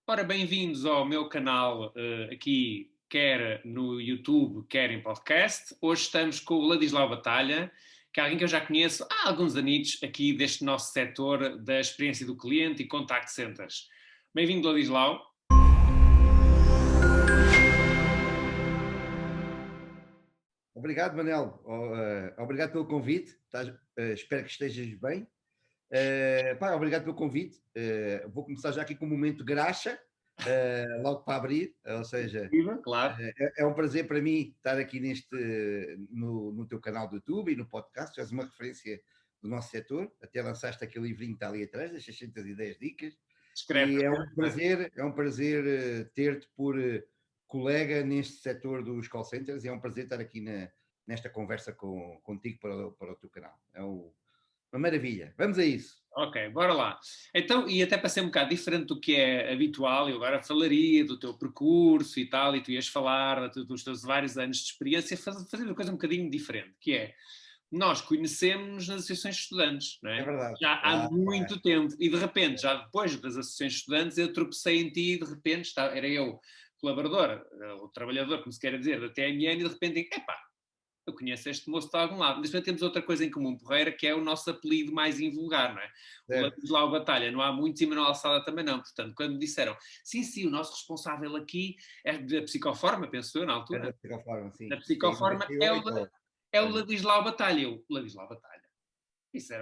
Ora, bem-vindos ao meu canal aqui, quer no YouTube, quer em podcast. Hoje estamos com o Ladislau Batalha, que é alguém que eu já conheço há alguns anitos aqui deste nosso setor da experiência do cliente e contact centers. Bem-vindo, Ladislau. Obrigado, Manel. Obrigado pelo convite. Espero que estejas bem. Obrigado pelo convite. Vou começar já aqui com um momento graxa, logo para abrir. Ou seja, Viva, claro. é um prazer para mim estar aqui no teu canal do YouTube e no podcast. Tu és uma referência do nosso setor. Até lançaste aquele livrinho que está ali atrás, das 610 dicas. E Discreta. é um prazer ter-te por colega neste setor dos call centers, e é um prazer estar aqui nesta conversa contigo para o teu canal. Uma maravilha. Vamos a isso. Ok, bora lá. Então, e até para ser um bocado diferente do que é habitual, eu agora falaria do teu percurso e tal, e tu ias falar dos teus vários anos de experiência, fazer uma coisa um bocadinho diferente, que é, nós conhecemos nas associações de estudantes, não É é? verdade. Já há muito tempo, e de repente, já depois das associações de estudantes, eu tropecei em ti, e de repente era eu colaborador, o trabalhador, como se quer dizer, da TMN, e de repente digo, epá, eu conheço este moço de algum lado. Neste momento temos outra coisa em comum, Porreira, que é o nosso apelido mais invulgar, não é? O Certo. Ladislau Batalha, não há muitos, e Manuel Alçada também não. Portanto, quando me disseram, sim, o nosso responsável aqui é da Psicoforma, penso eu, na É altura, da psicoforma, sim. da Isto é em Psicoforma, é o, 98. é o Ladislau Batalha. Eu, Ladislau Batalha. Esse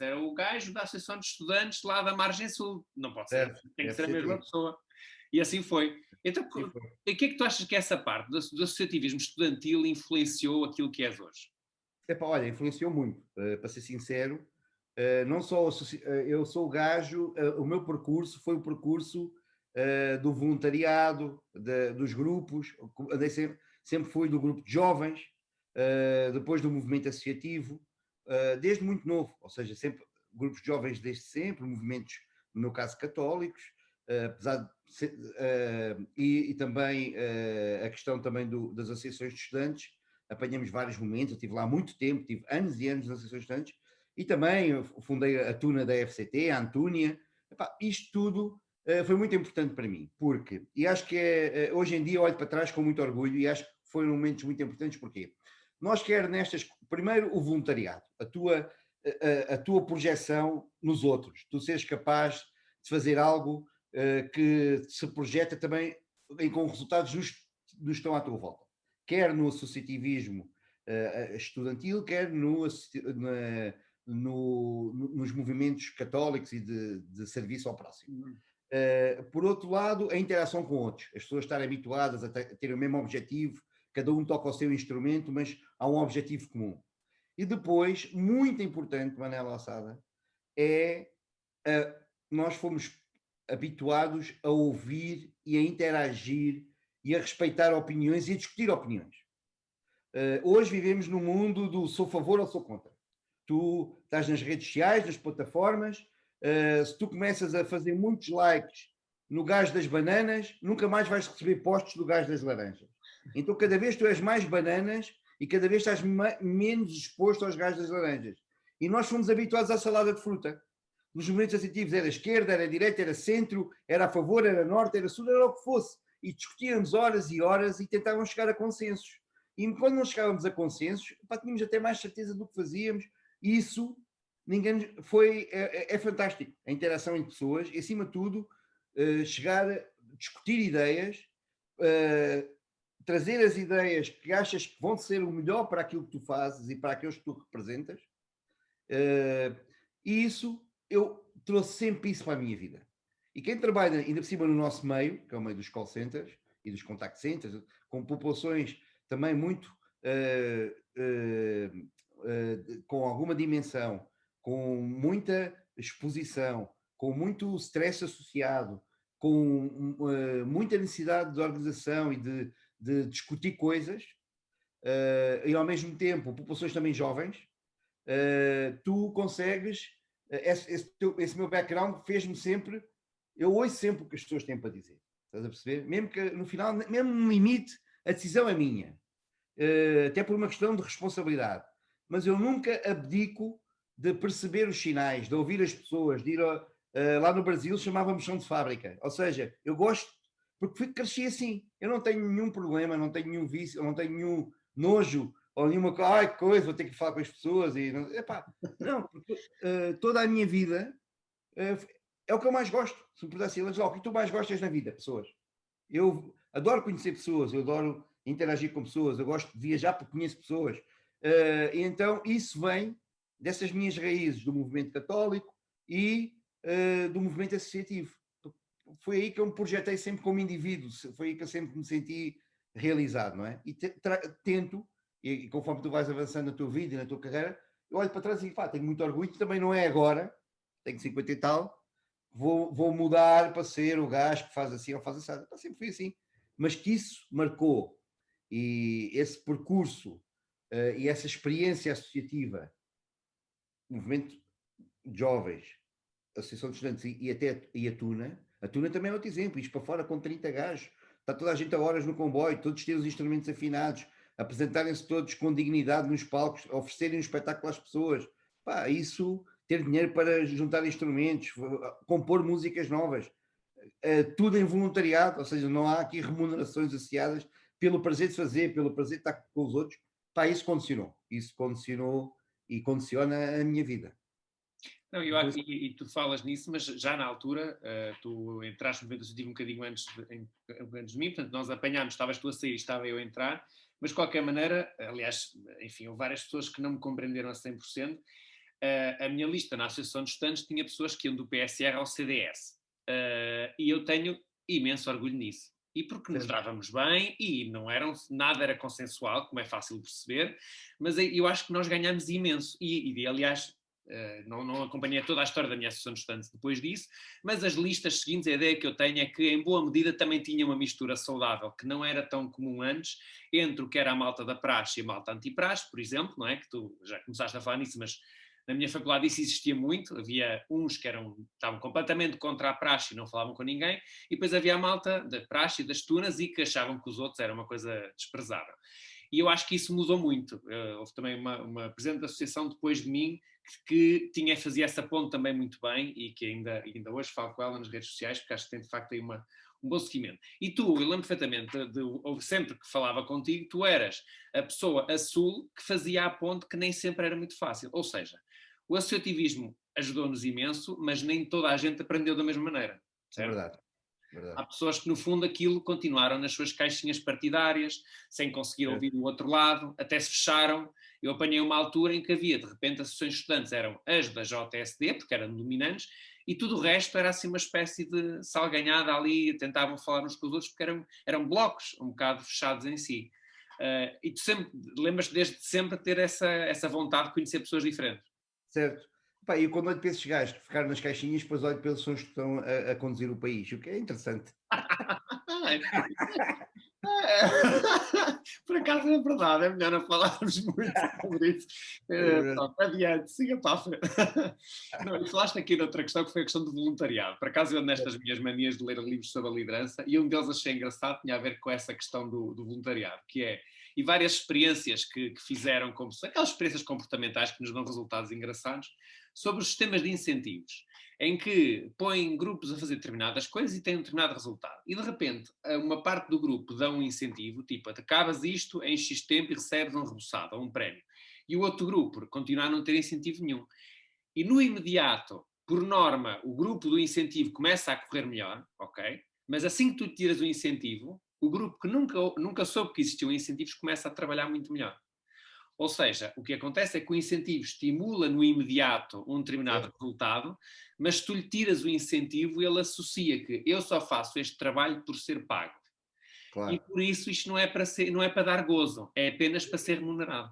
era o gajo da Associação de Estudantes lá da Margem Sul. Não pode ser, Certo. tem que ser a mesma FCT. pessoa. E assim foi. Então, Sim, foi. o que é que tu achas que essa parte do associativismo estudantil influenciou aquilo que és hoje? Olha, influenciou muito, para ser sincero. Não só eu sou o gajo, o meu percurso foi o percurso do voluntariado, dos grupos. Andei sempre fui do grupo de jovens, depois do movimento associativo, desde muito novo, ou seja, sempre grupos de jovens desde sempre, movimentos, no meu caso, católicos, apesar de e também a questão também das associações de estudantes. Apanhamos vários momentos, eu estive lá muito tempo, tive anos e anos nas associações de estudantes, e também fundei a Tuna da FCT, a Antúnia. Isto tudo foi muito importante para mim, e acho que hoje em dia olho para trás com muito orgulho, e acho que foram momentos muito importantes. Porque nós primeiro o voluntariado, a tua projeção nos outros, tu seres capaz de fazer algo que se projeta também com resultados dos que estão à tua volta, quer no associativismo estudantil, quer nos movimentos católicos e de serviço ao próximo. Por outro lado, a interação com outros, as pessoas estarem habituadas a ter o mesmo objetivo, cada um toca o seu instrumento, mas há um objetivo comum. E depois, muito importante, Manela Alçada, é nós fomos habituados a ouvir e a interagir e a respeitar opiniões e a discutir opiniões. Hoje vivemos num mundo do sou a favor ou sou contra. Tu estás nas redes sociais, nas plataformas, se tu começas a fazer muitos likes no gás das bananas, nunca mais vais receber postos do gás das laranjas. Então, cada vez tu és mais bananas e cada vez estás menos exposto aos gás das laranjas. E nós fomos habituados à salada de fruta. Nos movimentos associativos era esquerda, era direita, era centro, era a favor, era norte, era sul, era o que fosse. E discutíamos horas e horas e tentávamos chegar a consensos. E quando não chegávamos a consensos, tínhamos até mais certeza do que fazíamos. E isso é fantástico. A interação entre pessoas e, acima de tudo, chegar a discutir ideias, trazer as ideias que achas que vão ser o melhor para aquilo que tu fazes e para aqueles que tu representas. E isso, eu trouxe sempre isso para a minha vida. E quem trabalha ainda por cima no nosso meio, que é o meio dos call centers e dos contact centers, com populações também muito com alguma dimensão, com muita exposição, com muito stress associado, com muita necessidade de organização e de discutir coisas, e ao mesmo tempo populações também jovens, tu consegues, esse meu background fez-me sempre, eu ouço sempre o que as pessoas têm para dizer, estás a perceber? Mesmo que no final, mesmo no limite, a decisão é minha, até por uma questão de responsabilidade, mas eu nunca abdico de perceber os sinais, de ouvir as pessoas, de ir Lá no Brasil chamávamos chão de fábrica. Ou seja, eu gosto, porque cresci assim. Eu não tenho nenhum problema, não tenho nenhum vício, não tenho nenhum nojo ou nenhuma coisa, vou ter que falar com as pessoas. E não, epá, não, porque toda a minha vida é o que eu mais gosto. Se me pudesse dizer, o que tu mais gostas na vida? Pessoas. Eu adoro conhecer pessoas, eu adoro interagir com pessoas, eu gosto de viajar porque conheço pessoas. E então isso vem dessas minhas raízes do movimento católico e do movimento associativo. Foi aí que eu me projetei sempre como indivíduo, foi aí que eu sempre me senti realizado, não é? E tento, e conforme tu vais avançando na tua vida e na tua carreira, eu olho para trás e pá, tenho muito orgulho, também não é agora, tenho 50 e tal, vou mudar para ser o gajo que faz assim ou faz assim. Sempre fui assim. Mas que isso marcou, e esse percurso e essa experiência associativa, movimento de jovens, Associação de Estudantes e até a Tuna também é outro exemplo, isto para fora com 30 gajos, está toda a gente a horas no comboio, todos têm os instrumentos afinados, apresentarem-se todos com dignidade nos palcos, oferecerem um espetáculo às pessoas. Pá, isso, ter dinheiro para juntar instrumentos, compor músicas novas, tudo em voluntariado, ou seja, não há aqui remunerações associadas pelo prazer de fazer, pelo prazer de estar com os outros. Pá, isso condicionou e condiciona a minha vida. Não, e tu falas nisso, mas já na altura, tu entraste no movimento associativo um bocadinho antes de mim, portanto nós apanhámos, estavas tu a sair, estava eu a entrar, mas de qualquer maneira, aliás, enfim, houve várias pessoas que não me compreenderam a 100%. A minha lista na Associação de Estudantes tinha pessoas que iam do PSR ao CDS. E eu tenho imenso orgulho nisso. E porque nos dávamos bem e não eram, nada era consensual, como é fácil perceber, mas eu acho que nós ganhámos imenso. E aliás, não acompanhei toda a história da minha Associação de Estudantes depois disso, mas as listas seguintes, a ideia que eu tenho é que, em boa medida, também tinha uma mistura saudável, que não era tão comum antes, entre o que era a malta da praxe e a malta anti-praxe, por exemplo, não é? Que tu já começaste a falar nisso, mas na minha faculdade isso existia muito, havia uns que estavam completamente contra a praxe e não falavam com ninguém, e depois havia a malta da praxe e das tunas e que achavam que os outros era uma coisa desprezável. E eu acho que isso mudou muito. Houve também uma presidente da associação depois de mim que fazia essa ponte também muito bem e que ainda hoje falo com ela nas redes sociais, porque acho que tem de facto aí um bom seguimento. E tu, eu lembro perfeitamente, sempre que falava contigo, tu eras a pessoa a sul que fazia a ponte que nem sempre era muito fácil. Ou seja, o associativismo ajudou-nos imenso, mas nem toda a gente aprendeu da mesma maneira. Certo? É verdade. Verdade. Há pessoas que, no fundo, aquilo continuaram nas suas caixinhas partidárias, sem conseguir ouvir o outro lado, até se fecharam. Eu apanhei uma altura em que havia, de repente, associações de estudantes eram as da JSD, porque eram dominantes, e tudo o resto era assim uma espécie de salganhada ali, tentavam falar uns com os outros, porque eram blocos um bocado fechados em si. E tu sempre, lembras-te desde sempre ter essa vontade de conhecer pessoas diferentes? Certo. Pá, eu quando olho para esses gajos que ficaram nas caixinhas, depois olho para eles que estão a conduzir o país, o que é interessante. Por acaso é verdade, é melhor não falarmos muito sobre isso. Pronto, adiante, siga para a frente. Não, e falaste aqui de outra questão que foi a questão do voluntariado. Por acaso eu nestas minhas manias de ler livros sobre a liderança, e um deles achei engraçado, tinha a ver com essa questão do voluntariado, que é, e várias experiências que fizeram, como aquelas experiências comportamentais que nos dão resultados engraçados, sobre os sistemas de incentivos em que põem grupos a fazer determinadas coisas e têm um determinado resultado. E de repente, uma parte do grupo dá um incentivo, tipo, acabas isto em X tempo e recebes um reboçado ou um prémio. E o outro grupo continua a não ter incentivo nenhum. E no imediato, por norma, o grupo do incentivo começa a correr melhor, ok? Mas assim que tu tiras o incentivo, o grupo que nunca soube que existiam incentivos começa a trabalhar muito melhor. Ou seja, o que acontece é que o incentivo estimula no imediato um determinado resultado, mas se tu lhe tiras o incentivo, ele associa que eu só faço este trabalho por ser pago. Claro. E por isso isto não é para dar gozo, é apenas para ser remunerado.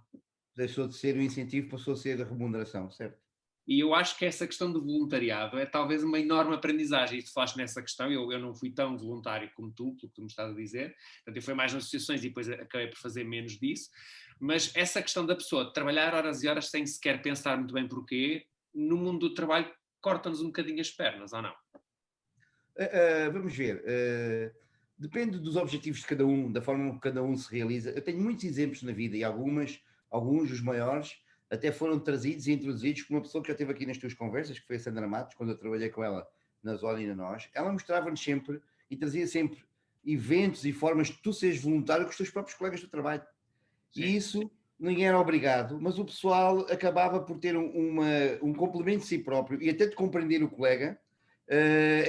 Deixou de ser o incentivo, passou a ser a remuneração, certo? E eu acho que essa questão do voluntariado é talvez uma enorme aprendizagem. E tu falaste nessa questão, eu não fui tão voluntário como tu, pelo que tu me estás a dizer. Portanto, eu fui mais nas associações e depois acabei por fazer menos disso. Mas essa questão da pessoa trabalhar horas e horas sem sequer pensar muito bem porquê, no mundo do trabalho corta-nos um bocadinho as pernas, ou não? Vamos ver. Depende dos objetivos de cada um, da forma como cada um se realiza. Eu tenho muitos exemplos na vida e alguns, os maiores, até foram trazidos e introduzidos por uma pessoa que já esteve aqui nas tuas conversas, que foi a Sandra Matos, quando eu trabalhei com ela na Zona e na Nós. Ela mostrava-nos sempre e trazia sempre eventos e formas de tu seres voluntário com os teus próprios colegas do trabalho. Sim. E isso ninguém era obrigado, mas o pessoal acabava por ter um complemento de si próprio e até de compreender o colega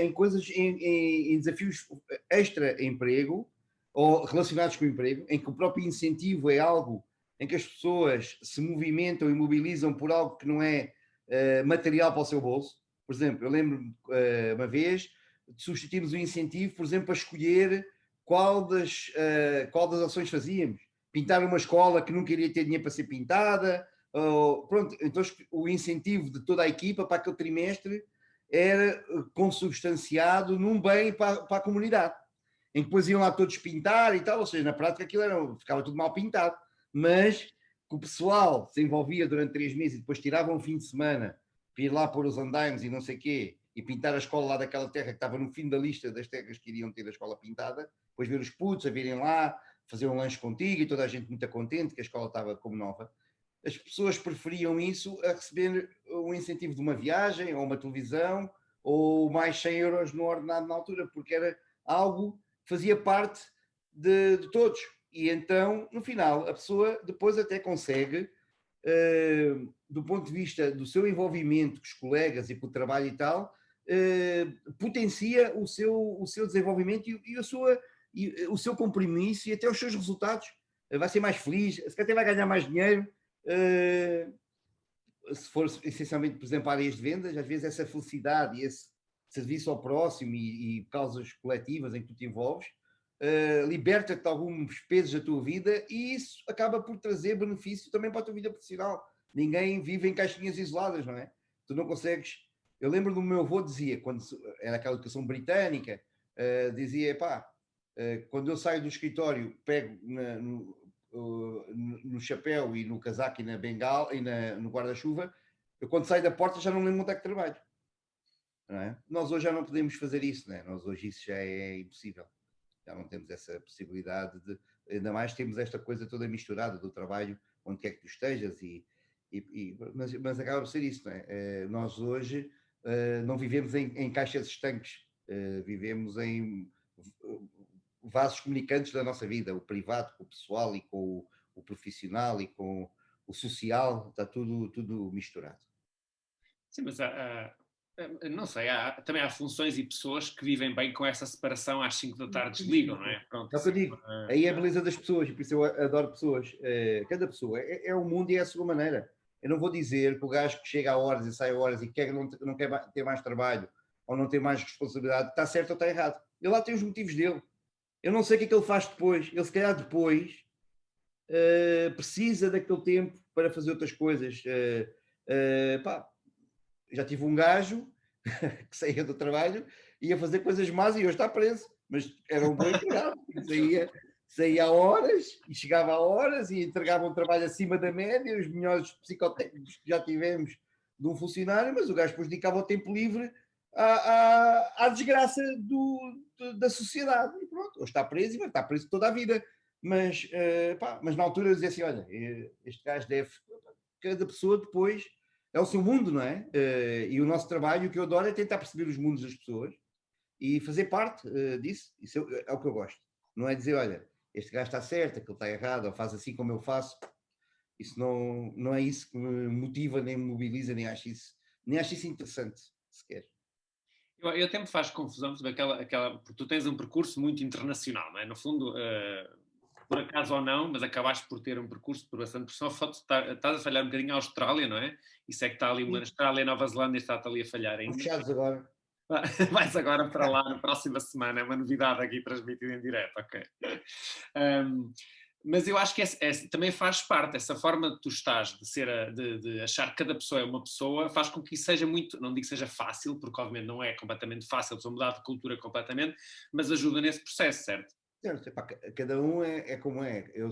em coisas, em desafios extra-emprego ou relacionados com o emprego, em que o próprio incentivo é algo em que as pessoas se movimentam e mobilizam por algo que não é material para o seu bolso. Por exemplo, eu lembro-me uma vez de substituirmos o incentivo, por exemplo, a escolher qual das ações fazíamos. Pintar uma escola que nunca iria ter dinheiro para ser pintada. Pronto, então o incentivo de toda a equipa para aquele trimestre era consubstanciado num bem para a comunidade, em que depois iam lá todos pintar e tal, ou seja, na prática aquilo ficava tudo mal pintado, mas que o pessoal se envolvia durante 3 meses e depois tirava um fim de semana para ir lá pôr os andaimes e não sei o quê, e pintar a escola lá daquela terra que estava no fim da lista das terras que iriam ter a escola pintada, depois ver os putos a virem lá, fazer um lanche contigo e toda a gente muito contente que a escola estava como nova. As pessoas preferiam isso a receber um incentivo de uma viagem ou uma televisão ou mais 100 euros no ordenado na altura, porque era algo que fazia parte de todos. E então, no final, a pessoa depois até consegue, do ponto de vista do seu envolvimento com os colegas e com o trabalho e tal, potencia o seu desenvolvimento e o seu compromisso e até os seus resultados. Vai ser mais feliz, se calhar até vai ganhar mais dinheiro. Se for essencialmente, por exemplo, áreas de vendas, às vezes essa felicidade e esse serviço ao próximo e causas coletivas em que tu te envolves, liberta-te de alguns pesos da tua vida e isso acaba por trazer benefício também para a tua vida profissional. Ninguém vive em caixinhas isoladas, não é? Tu não consegues... Eu lembro do meu avô dizia, quando era aquela educação britânica, dizia, pá, quando eu saio do escritório, pego no chapéu e no casaco e na bengala e no guarda-chuva, eu quando saio da porta já não lembro onde é que trabalho. Não é? Nós hoje já não podemos fazer isso, não é? Nós hoje isso já é impossível. Já não temos essa possibilidade de... Ainda mais temos esta coisa toda misturada do trabalho, onde quer que tu estejas, mas acaba por ser isso, não é? Nós hoje não vivemos em caixas estanques, vivemos em vasos comunicantes da nossa vida, o privado com o pessoal e com o profissional e com o social, está tudo misturado. Sim, mas não sei, também há funções e pessoas que vivem bem com essa separação, às 5 da tarde desligam, não é? Pronto, é o que eu digo, aí é a beleza das pessoas, e por isso eu adoro pessoas. Cada pessoa é o mundo e é a sua maneira. Eu não vou dizer que o gajo que chega a horas e sai a horas e não quer ter mais trabalho ou não ter mais responsabilidade, está certo ou está errado. Ele lá tem os motivos dele. Eu não sei o que é que ele faz depois. Ele, se calhar, depois precisa daquele tempo para fazer outras coisas. Já tive um gajo que saía do trabalho e ia fazer coisas más e hoje está preso. Mas era um bom empregado. Saía a horas e chegava a horas e entregava um trabalho acima da média, os melhores psicotécnicos que já tivemos de um funcionário, mas o gajo depois dedicava o tempo livre à desgraça da sociedade. E pronto, hoje está preso e vai estar preso toda a vida. Mas na altura eu dizia assim, olha, este gajo deve... Cada pessoa depois é o seu mundo, não é? E o nosso trabalho, o que eu adoro é tentar perceber os mundos das pessoas e fazer parte disso. Isso é o que eu gosto. Não é dizer, olha, este gajo está certo, aquele está errado, ou faz assim como eu faço. Isso não é isso que me motiva, nem me mobiliza, nem acho isso interessante, sequer. Eu até me faz confusão, porque tu tens um percurso muito internacional, não é? No fundo, por acaso ou não, mas acabaste por ter um percurso por bastante pressão. Estás a falhar um bocadinho a Austrália, não é? Isso é que está ali, uma Austrália e Nova Zelândia está ali a falhar ainda. Estão fechados agora. Vais agora para lá na próxima semana, é uma novidade aqui transmitida em direto, ok. Mas eu acho que também faz parte, essa forma de tu estás, de achar que cada pessoa é uma pessoa, faz com que isso seja muito, não digo que seja fácil, porque obviamente não é completamente fácil, precisa mudar de cultura completamente, mas ajuda nesse processo, certo? Certo, cada um é como é. Eu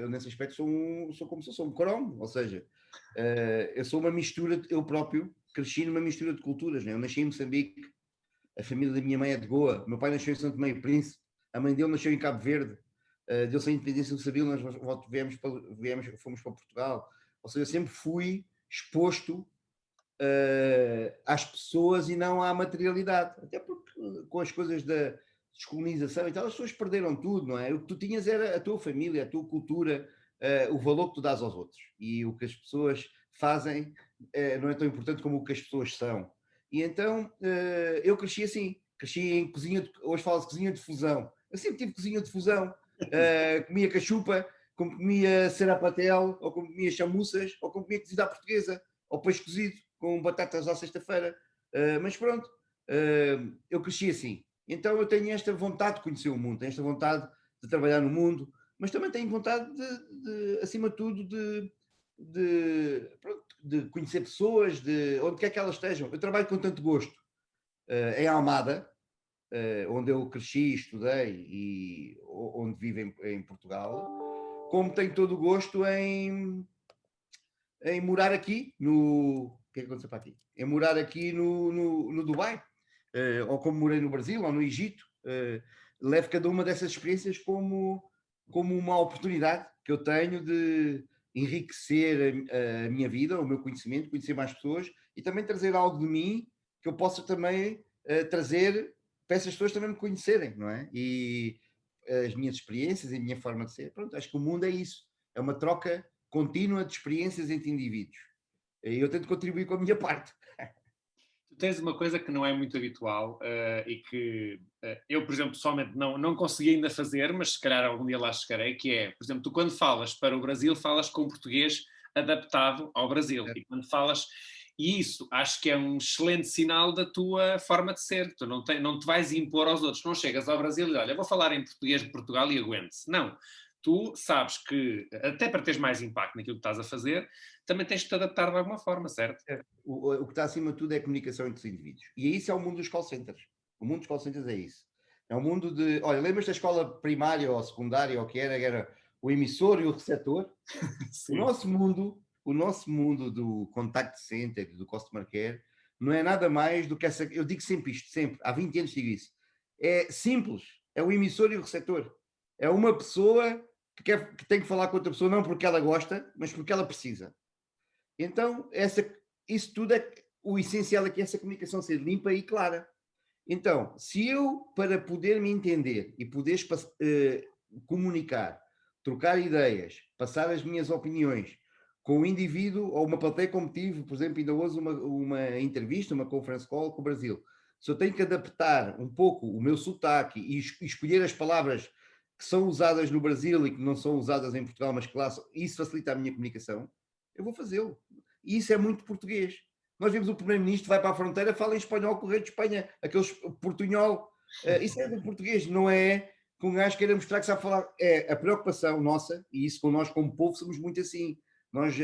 nesse aspecto sou como sou um cromo, ou seja, eu sou uma mistura, eu próprio cresci numa mistura de culturas, né? Eu nasci em Moçambique, a família da minha mãe é de Goa, o meu pai nasceu em Santo Meio Príncipe, a mãe dele nasceu em Cabo Verde, deu-se a independência do Moçambique, nós fomos para Portugal. Ou seja, eu sempre fui exposto às pessoas e não à materialidade. Até porque com as coisas da descolonização e tal, as pessoas perderam tudo, não é? O que tu tinhas era a tua família, a tua cultura, o valor que tu dás aos outros. E o que as pessoas fazem não é tão importante como o que as pessoas são. E então eu cresci assim, cresci em cozinha, hoje falo-se cozinha de fusão. Eu sempre tive cozinha de fusão, comia cachupa, como comia serapatel, ou como comia chamuças, ou como comia cozido à portuguesa, ou peixe cozido, com batatas à sexta-feira. Mas pronto, eu cresci assim. Então eu tenho esta vontade de conhecer o mundo, tenho esta vontade de trabalhar no mundo, mas também tenho vontade acima de tudo, de conhecer pessoas, de onde quer que elas estejam. Eu trabalho com tanto gosto em Almada, onde eu cresci, estudei e onde vivo em Portugal, como tenho todo o gosto em morar aqui no. O que é que aconteceu para aqui? Em morar aqui no Dubai, ou como morei no Brasil, ou no Egito. Levo cada uma dessas experiências como uma oportunidade que eu tenho de enriquecer a minha vida, o meu conhecimento, conhecer mais pessoas e também trazer algo de mim que eu possa também trazer para essas pessoas também me conhecerem, não é? E as minhas experiências e a minha forma de ser. Pronto, acho que o mundo é isso. É uma troca contínua de experiências entre indivíduos. E eu tento contribuir com a minha parte. Tu tens uma coisa que não é muito habitual e que eu, por exemplo, pessoalmente não consegui ainda fazer, mas se calhar algum dia lá chegarei, que é, por exemplo, tu quando falas para o Brasil, falas com português adaptado ao Brasil. E quando falas... E isso acho que é um excelente sinal da tua forma de ser. Tu não te vais impor aos outros. Não chegas ao Brasil e olha, vou falar em português de Portugal e aguente-se. Não. Tu sabes que, até para teres mais impacto naquilo que estás a fazer, também tens de te adaptar de alguma forma, certo? O que está acima de tudo é a comunicação entre os indivíduos. E isso é o mundo dos call centers. O mundo dos call centers é isso. É um mundo de. Olha, lembras da escola primária ou secundária ou que era o emissor e o receptor? Sim. O nosso mundo do contact center, do customer care, não é nada mais do que essa. Eu digo sempre isto, sempre, há 20 anos digo isso. É simples, é o emissor e o receptor. É uma pessoa que tem que falar com outra pessoa, não porque ela gosta, mas porque ela precisa. Então, isso tudo é o essencial aqui, essa comunicação ser limpa e clara. Então, se eu, para poder me entender e poder comunicar, trocar ideias, passar as minhas opiniões com o indivíduo ou uma plateia como tive, por exemplo, ainda hoje uma entrevista, uma conference call com o Brasil, se eu tenho que adaptar um pouco o meu sotaque e escolher as palavras que são usadas no Brasil e que não são usadas em Portugal, mas que lá isso facilita a minha comunicação, eu vou fazê-lo. E isso é muito português. Nós vemos o primeiro-ministro vai para a fronteira, fala em espanhol com o rei de Espanha, aqueles portunhol. Isso é do português, não é que um gajo queira mostrar que sabe falar. É a preocupação nossa, e isso com nós como povo somos muito assim. Nós,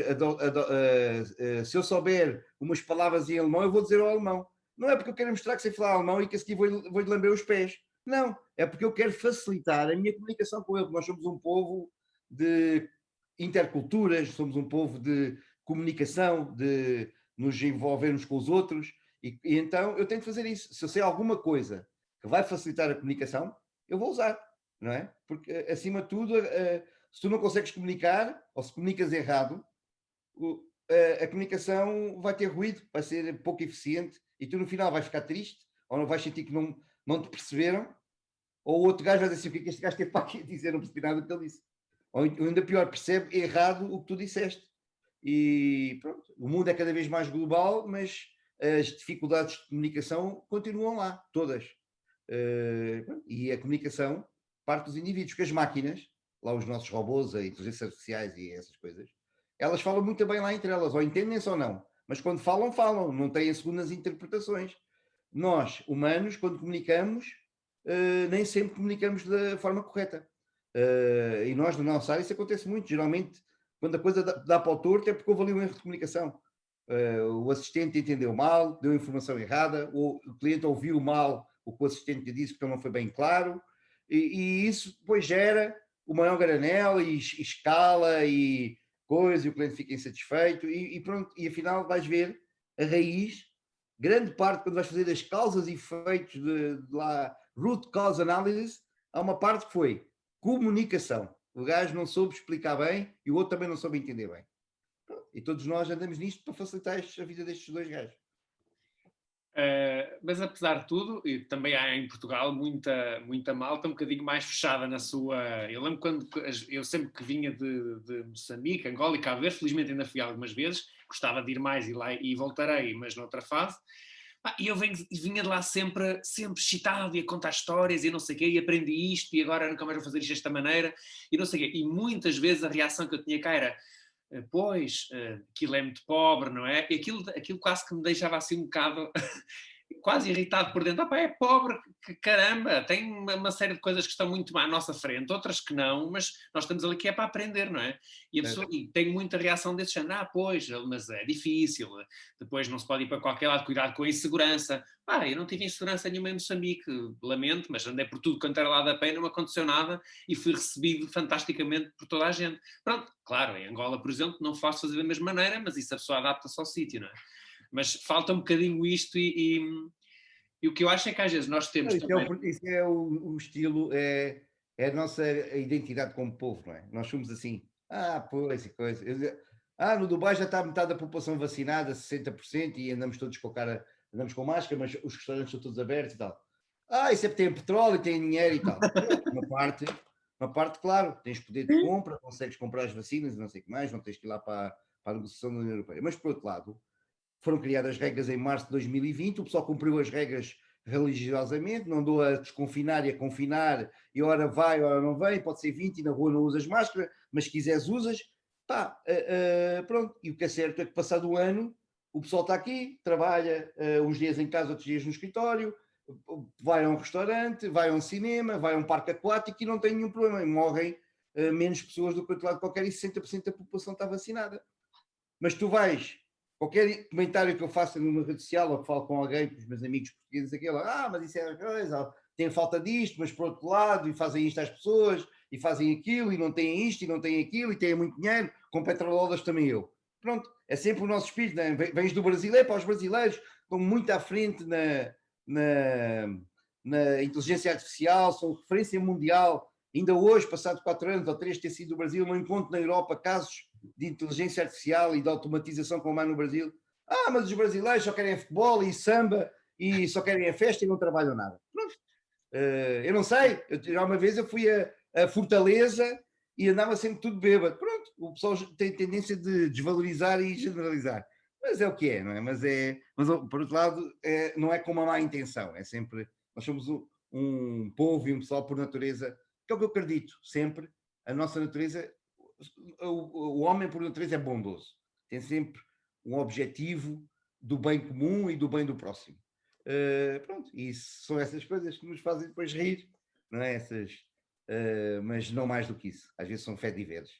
se eu souber umas palavras em alemão, eu vou dizer ao alemão. Não é porque eu quero mostrar que sei falar alemão e que a seguir vou-lhe lamber os pés. Não, é porque eu quero facilitar a minha comunicação com ele. Nós somos um povo de interculturas, somos um povo de comunicação, de nos envolvermos com os outros, e então eu tenho de fazer isso. Se eu sei alguma coisa que vai facilitar a comunicação, eu vou usar, não é? Porque, acima de tudo, se tu não consegues comunicar, ou se comunicas errado, a comunicação vai ter ruído, vai ser pouco eficiente, e tu no final vais ficar triste, ou não vais sentir que não te perceberam, ou o outro gajo vai dizer assim, o que é que este gajo teve para aqui dizer, não percebi nada do que ele disse. Ou ainda pior, percebe errado o que tu disseste. E pronto, o mundo é cada vez mais global, mas as dificuldades de comunicação continuam lá, todas. E a comunicação parte dos indivíduos, porque as máquinas, lá os nossos robôs, a inteligências artificiais e essas coisas, elas falam muito bem lá entre elas, ou entendem-se ou não. Mas quando falam, falam, não têm segundas interpretações. Nós, humanos, quando comunicamos, nem sempre comunicamos da forma correta. E nós, na nossa área, isso acontece muito. Geralmente, quando a coisa dá para o torto, é porque houve ali um erro de comunicação. O assistente entendeu mal, deu informação errada, ou o cliente ouviu mal o que o assistente lhe disse porque ele não foi bem claro, e isso depois gera o maior granel e escala e coisa, e o cliente fica insatisfeito, e pronto, e afinal vais ver a raiz, grande parte, quando vais fazer as causas e efeitos de lá, root cause analysis, há uma parte que foi comunicação. O gajo não soube explicar bem e o outro também não soube entender bem. E todos nós andamos nisto para facilitar a vida destes dois gajos. Mas apesar de tudo, e também há em Portugal muita malta um bocadinho mais fechada na sua. Eu lembro quando eu sempre que vinha de Moçambique, Angola e Cabo Verde, felizmente ainda fui algumas vezes, gostava de ir mais e lá e voltarei, mas noutra fase. E eu vinha de lá sempre excitado e a contar histórias e não sei o quê, e aprendi isto e agora nunca mais vou fazer isto desta maneira e não sei o quê. E muitas vezes a reação que eu tinha cá era pois, aquilo é muito pobre, não é? E aquilo quase que me deixava assim um bocado quase irritado por dentro. É pobre, que caramba, tem uma série de coisas que estão muito à nossa frente, outras que não, mas nós estamos ali que é para aprender, não é? E, e tem muita reação desse género, pois, mas é difícil, depois não se pode ir para qualquer lado, cuidado com a insegurança. Eu não tive insegurança nenhuma em Moçambique, lamento, mas andei por tudo quanto era lado da pena, não me aconteceu nada e fui recebido fantasticamente por toda a gente. Pronto, claro, em Angola, por exemplo, não faço fazer da mesma maneira, mas isso a pessoa adapta-se ao sítio, não é? Mas falta um bocadinho isto e o que eu acho é que às vezes nós temos também... Isso é o estilo, é a nossa identidade como povo, não é? Nós somos assim, pois, e coisa. No Dubai já está metade da população vacinada, 60%, e andamos todos com a cara, andamos com máscara, mas os restaurantes estão todos abertos e tal. Isso é porque tem petróleo, tem dinheiro e tal. Uma parte, claro, tens poder de compra, consegues comprar as vacinas e não sei o que mais, não tens que ir lá para a negociação da União Europeia. Mas, por outro lado, foram criadas regras em março de 2020, o pessoal cumpriu as regras religiosamente, não andou a desconfinar e a confinar, e ora vai, ora não vem, pode ser 20 e na rua não usas máscara, mas se quiseres usas, pronto. E o que é certo é que passado um ano, o pessoal está aqui, trabalha uns dias em casa, outros dias no escritório, vai a um restaurante, vai a um cinema, vai a um parque aquático e não tem nenhum problema, e morrem menos pessoas do que outro lado qualquer e 60% da população está vacinada. Mas tu vais, qualquer comentário que eu faça numa rede social ou que falo com alguém, com os meus amigos portugueses, mas isso é coisa, tem falta disto, mas por outro lado, e fazem isto às pessoas, e fazem aquilo, e não têm isto, e não têm aquilo, e têm muito dinheiro, com petroleiras também eu. Pronto, é sempre o nosso espírito, né? Vens do brasileiro para os brasileiros, estão muito à frente na inteligência artificial, são referência mundial. Ainda hoje, passado 4 anos ou 3, ter sido do Brasil, não encontro na Europa casos de inteligência artificial e de automatização como há no Brasil. Mas os brasileiros só querem futebol e samba e só querem a festa e não trabalham nada. Pronto. Eu não sei, já uma vez eu fui a Fortaleza e andava sempre tudo bêbado. Pronto, o pessoal tem tendência de desvalorizar e generalizar. Mas é o que é, não é? Mas por outro lado, não é com uma má intenção, é sempre, nós somos um povo e um pessoal por natureza, que é o que eu acredito, sempre, a nossa natureza, o homem por natureza é bondoso, tem sempre um objetivo do bem comum e do bem do próximo. Pronto, e são essas coisas que nos fazem depois rir, não é? Mas não mais do que isso, às vezes são fé de veres.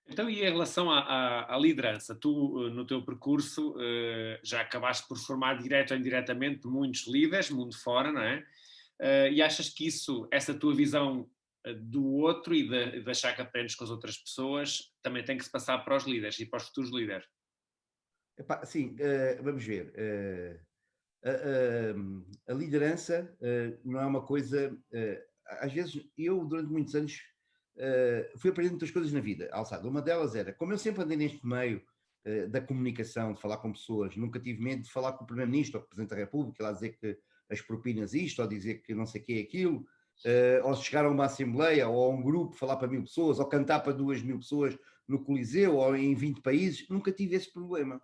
Então, e em relação à liderança, tu, no teu percurso, já acabaste por formar direto ou indiretamente muitos líderes, mundo fora, não é? E achas que essa tua visão do outro e de achar que aprendes com as outras pessoas, também tem que se passar para os líderes e para os futuros líderes? Sim, vamos ver. A liderança não é uma coisa... às vezes, eu, durante muitos anos, fui aprendendo muitas coisas na vida, Alçado. Uma delas era, como eu sempre andei neste meio da comunicação, de falar com pessoas, nunca tive medo de falar com o Primeiro-Ministro ou com o Presidente da República, lá dizer que as propinas isto, ou dizer que não sei o que é aquilo, ou chegar a uma assembleia ou a um grupo, falar para 1000 pessoas, ou cantar para 2000 pessoas no Coliseu ou em 20 países, nunca tive esse problema.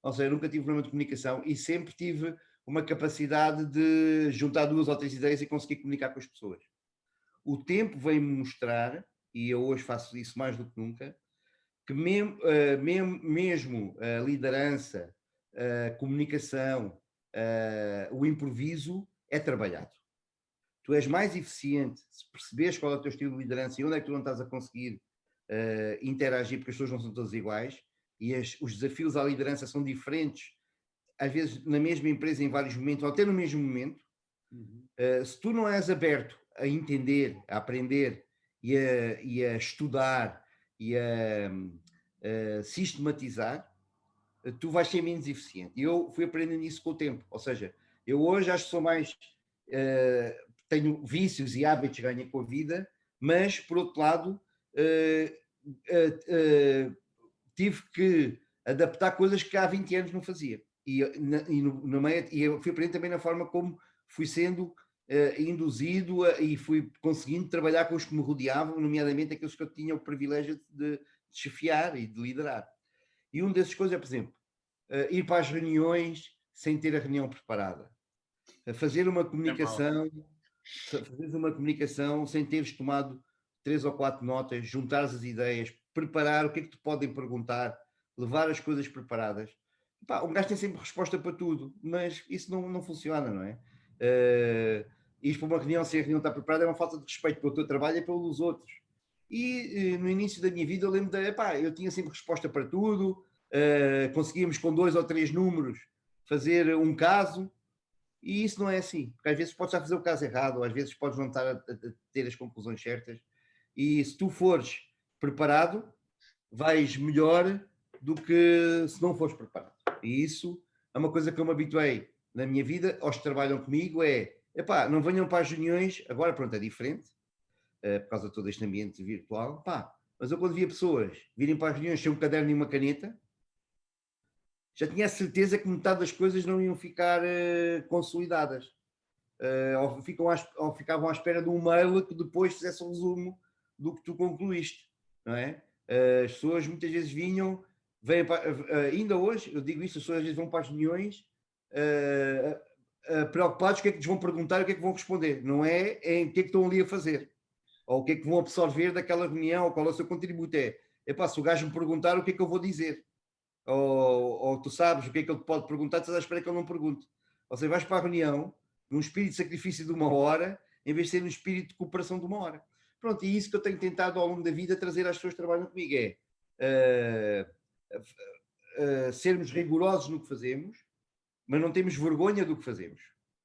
Ou seja, nunca tive problema de comunicação e sempre tive uma capacidade de juntar 2 ou 3 ideias e conseguir comunicar com as pessoas. O tempo veio-me mostrar, e eu hoje faço isso mais do que nunca, que mesmo a liderança, a comunicação, o improviso é trabalhado. Tu és mais eficiente se perceberes qual é o teu estilo de liderança e onde é que tu não estás a conseguir interagir, porque as pessoas não são todas iguais, e os desafios à liderança são diferentes, às vezes na mesma empresa em vários momentos, ou até no mesmo momento. Se tu não és aberto a entender, a aprender e a estudar e a sistematizar, tu vais ser menos eficiente. E eu fui aprendendo isso com o tempo. Ou seja, eu hoje acho que sou mais... tenho vícios e hábitos que ganho com a vida, mas, por outro lado, tive que adaptar coisas que há 20 anos não fazia. E eu fui aprendendo também na forma como fui sendo induzido e fui conseguindo trabalhar com os que me rodeavam, nomeadamente aqueles que eu tinha o privilégio de chefiar e de liderar. E um desses coisas é, por exemplo, ir para as reuniões sem ter a reunião preparada. Fazer uma comunicação sem teres tomado 3 ou 4 notas, juntar as ideias, preparar o que é que te podem perguntar, levar as coisas preparadas. Pá, um gajo tem sempre resposta para tudo, mas isso não funciona, não é? Ir para uma reunião sem a reunião estar preparada é uma falta de respeito pelo teu trabalho e pelos outros. E no início da minha vida eu lembro eu tinha sempre resposta para tudo, conseguíamos com 2 ou 3 números fazer um caso, e isso não é assim, porque às vezes podes estar a fazer o caso errado, ou às vezes podes não estar a ter as conclusões certas, e se tu fores preparado, vais melhor do que se não fores preparado. E isso é uma coisa que eu me habituei na minha vida, aos que trabalham comigo, epá, não venham para as reuniões, agora pronto, é diferente, por causa de todo este ambiente virtual, pá, mas eu quando via pessoas virem para as reuniões sem um caderno e uma caneta, já tinha a certeza que metade das coisas não iam ficar consolidadas. Ou ficavam à espera de um mail que depois fizesse um resumo do que tu concluíste, não é? As pessoas muitas vezes vêm para, ainda hoje, eu digo isso, as pessoas às vezes vão para as reuniões preocupados o que é que lhes vão perguntar e o que é que vão responder, não é em o que é que estão ali a fazer, ou o que é que vão absorver daquela reunião, ou qual é o seu contributo. Epá, se o gajo me perguntar, o que é que eu vou dizer? Ou tu sabes o que é que ele pode perguntar, estás à espera que ele não pergunte. Ou seja, vais para a reunião num espírito de sacrifício de 1 hora, em vez de ser num espírito de cooperação de 1 hora. Pronto, e isso que eu tenho tentado ao longo da vida trazer às pessoas que trabalham comigo sermos rigorosos no que fazemos, mas não temos vergonha do que fazemos.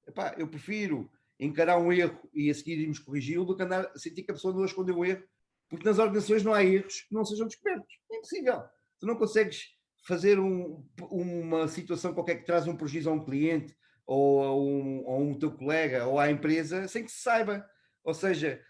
Epá, eu prefiro encarar um erro e a seguir irmos corrigi-lo do que andar a sentir que a pessoa não escondeu o erro, porque nas organizações não há erros que não sejam descobertos. É impossível. Tu não consegues fazer uma situação qualquer que traz um prejuízo a um cliente ou a um teu colega ou à empresa sem que se saiba. Ou seja,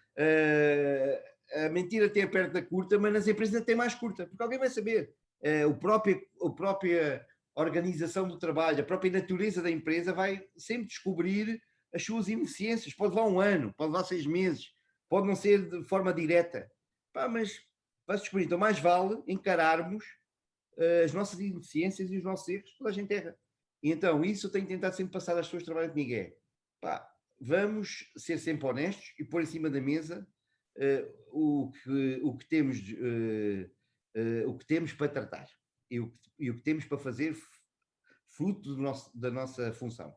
a mentira tem a perna curta, mas nas empresas ainda tem mais curta, porque alguém vai saber. A própria organização do trabalho, a própria natureza da empresa vai sempre descobrir as suas ineficiências. Pode levar 1 ano, pode levar 6 meses, pode não ser de forma direta. Pá, mas vai-se descobrir. Então mais vale encararmos as nossas ineficiências e os nossos erros, toda a gente erra. E então, isso eu tenho tentado sempre passar às pessoas que trabalham comigo pá, vamos ser sempre honestos e pôr em cima da mesa o que temos para tratar e o que temos para fazer fruto da nossa função.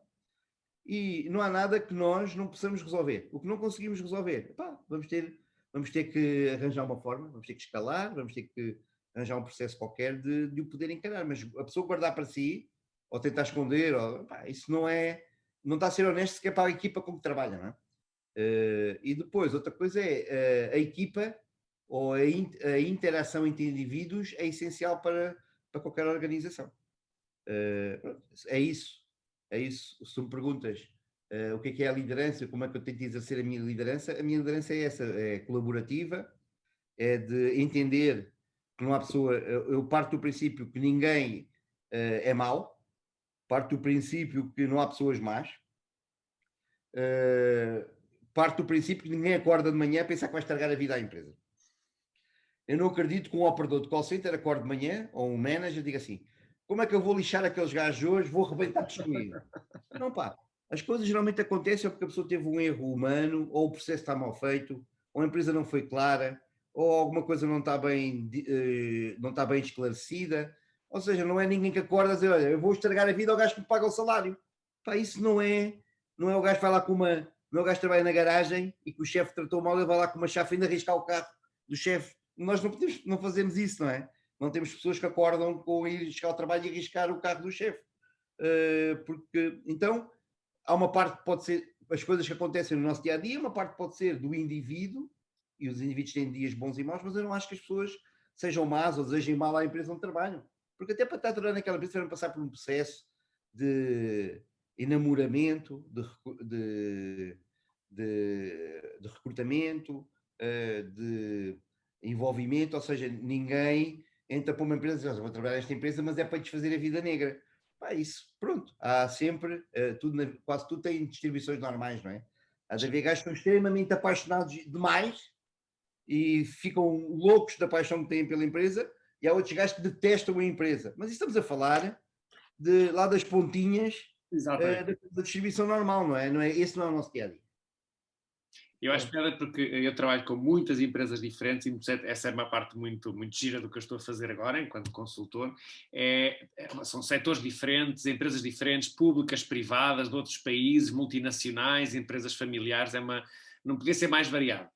E não há nada que nós não possamos resolver. O que não conseguimos resolver, pá, vamos ter que arranjar uma forma, vamos ter que escalar, vamos ter que arranjar um processo qualquer de o poder encarar. Mas a pessoa guardar para si, ou tentar esconder, isso não está a ser honesto sequer para a equipa com que trabalha, não é? E depois, outra coisa é a equipa ou a interação entre indivíduos é essencial para qualquer organização. É isso. Se me perguntas o que é a liderança, como é que eu tento exercer a minha liderança é essa, é colaborativa, é de entender que não há pessoa, eu parto do princípio que ninguém é mau, parto do princípio que não há pessoas más, parto do princípio que ninguém acorda de manhã a pensar que vai estragar a vida à empresa. Eu não acredito que um operador de call center acorde de manhã, ou um manager, diga assim, como é que eu vou lixar aqueles gajos hoje, vou arrebentar destruído. Não, pá, as coisas geralmente acontecem porque a pessoa teve um erro humano, ou o processo está mal feito, ou a empresa não foi clara, ou alguma coisa não está bem esclarecida. Ou seja, não é ninguém que acorda a dizer, olha, eu vou estragar a vida ao gajo que me paga o salário. Pá, isso não é o gajo que vai lá com uma, não é o gajo que trabalha na garagem e que o chefe tratou mal, ele vai lá com uma chave e ainda arriscar o carro do chefe. Nós não fazemos isso, não é? Não temos pessoas que acordam com ir chegar ao trabalho e arriscar o carro do chefe. Porque, então, há uma parte que pode ser as coisas que acontecem no nosso dia a dia, uma parte pode ser do indivíduo, e os indivíduos têm dias bons e maus, mas eu não acho que as pessoas sejam más ou desejem mal à empresa onde trabalham. Porque até para estar trabalhando naquela empresa, devem passar por um processo de enamoramento, de recrutamento, de envolvimento, ou seja, ninguém entra para uma empresa e diz, "Olha, vou trabalhar nesta empresa, mas é para desfazer a vida negra." Pá, isso, pronto. Há sempre, quase tudo tem distribuições normais, não é? Há de haver gajos que são extremamente apaixonados demais e ficam loucos da paixão que têm pela empresa, e há outros gajos que detestam a empresa. Mas estamos a falar de lá das pontinhas da distribuição normal, não é? Esse não é o nosso dia a dia. Eu acho piada porque eu trabalho com muitas empresas diferentes e essa é uma parte muito, muito gira do que eu estou a fazer agora, enquanto consultor. São setores diferentes, empresas diferentes, públicas, privadas, de outros países, multinacionais, empresas familiares, não podia ser mais variado.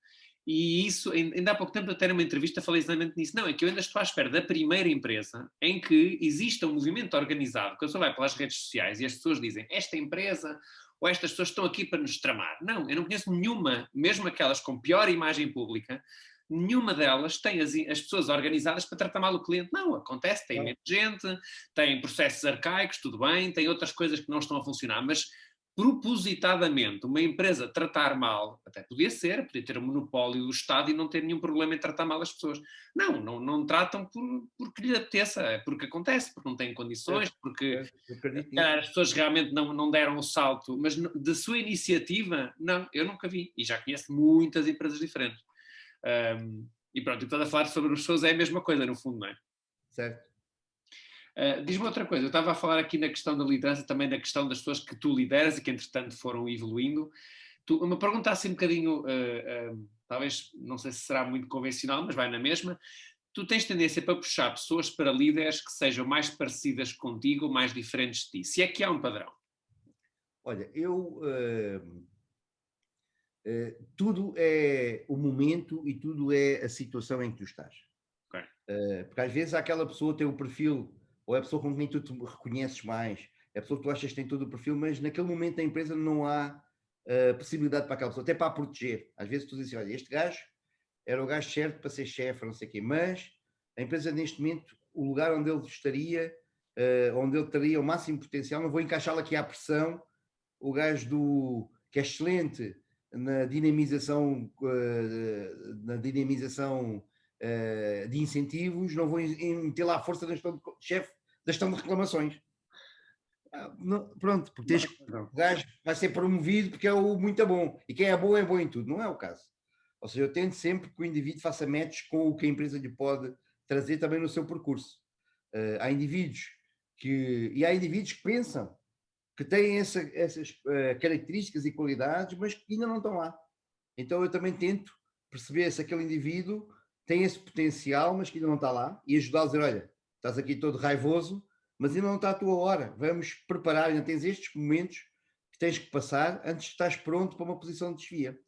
E isso, ainda há pouco tempo, até numa entrevista falei exatamente nisso. Não, é que eu ainda estou à espera da primeira empresa em que exista um movimento organizado, que a pessoa vai pelas redes sociais e as pessoas dizem, esta empresa ou estas pessoas estão aqui para nos tramar. Não, eu não conheço nenhuma, mesmo aquelas com pior imagem pública, nenhuma delas tem as pessoas organizadas para tratar mal o cliente. Não, acontece, tem menos gente, tem processos arcaicos, tudo bem, tem outras coisas que não estão a funcionar, mas propositadamente uma empresa tratar mal, até podia ter um monopólio do Estado e não ter nenhum problema em tratar mal as pessoas. Não tratam porque lhe apeteça, é porque acontece, porque não têm condições, porque as pessoas realmente não deram o salto, mas de sua iniciativa, não, eu nunca vi, e já conheço muitas empresas diferentes. E pronto, e estás a falar sobre as pessoas, é a mesma coisa no fundo, não é? Certo. Diz-me outra coisa, eu estava a falar aqui na questão da liderança, também na questão das pessoas que tu lideras e que entretanto foram evoluindo. Uma pergunta assim um bocadinho, talvez, não sei se será muito convencional, mas vai na mesma. Tu tens tendência para puxar pessoas para líderes que sejam mais parecidas contigo ou mais diferentes de ti, se é que há um padrão? Olha, tudo é o momento e tudo é a situação em que tu estás. Okay. Porque às vezes aquela pessoa tem o perfil, ou é a pessoa com quem tu te reconheces mais, é a pessoa que tu achas que tem todo o perfil, mas naquele momento da empresa não há possibilidade para aquela pessoa, até para a proteger. Às vezes tu dizes assim, olha, este gajo era o gajo certo para ser chefe, não sei o quê, mas a empresa neste momento, o lugar onde ele estaria, onde ele teria o máximo potencial, não vou encaixá-lo aqui à pressão, o gajo que é excelente na dinamização de incentivos, não vou meter lá a força da gestão de chefe da gestão de reclamações. Pronto, porque o gajo vai ser promovido porque é o muito bom, e quem é bom em tudo, não é o caso. Ou seja, eu tento sempre que o indivíduo faça match com o que a empresa lhe pode trazer também no seu percurso. Há indivíduos que pensam que têm essas características e qualidades, mas que ainda não estão lá. Então eu também tento perceber se aquele indivíduo tem esse potencial, mas que ainda não está lá, e ajudá-lo a dizer, olha, estás aqui todo raivoso, mas ainda não está a tua hora, vamos preparar, ainda tens estes momentos que tens que passar antes de estás pronto para uma posição de desvia.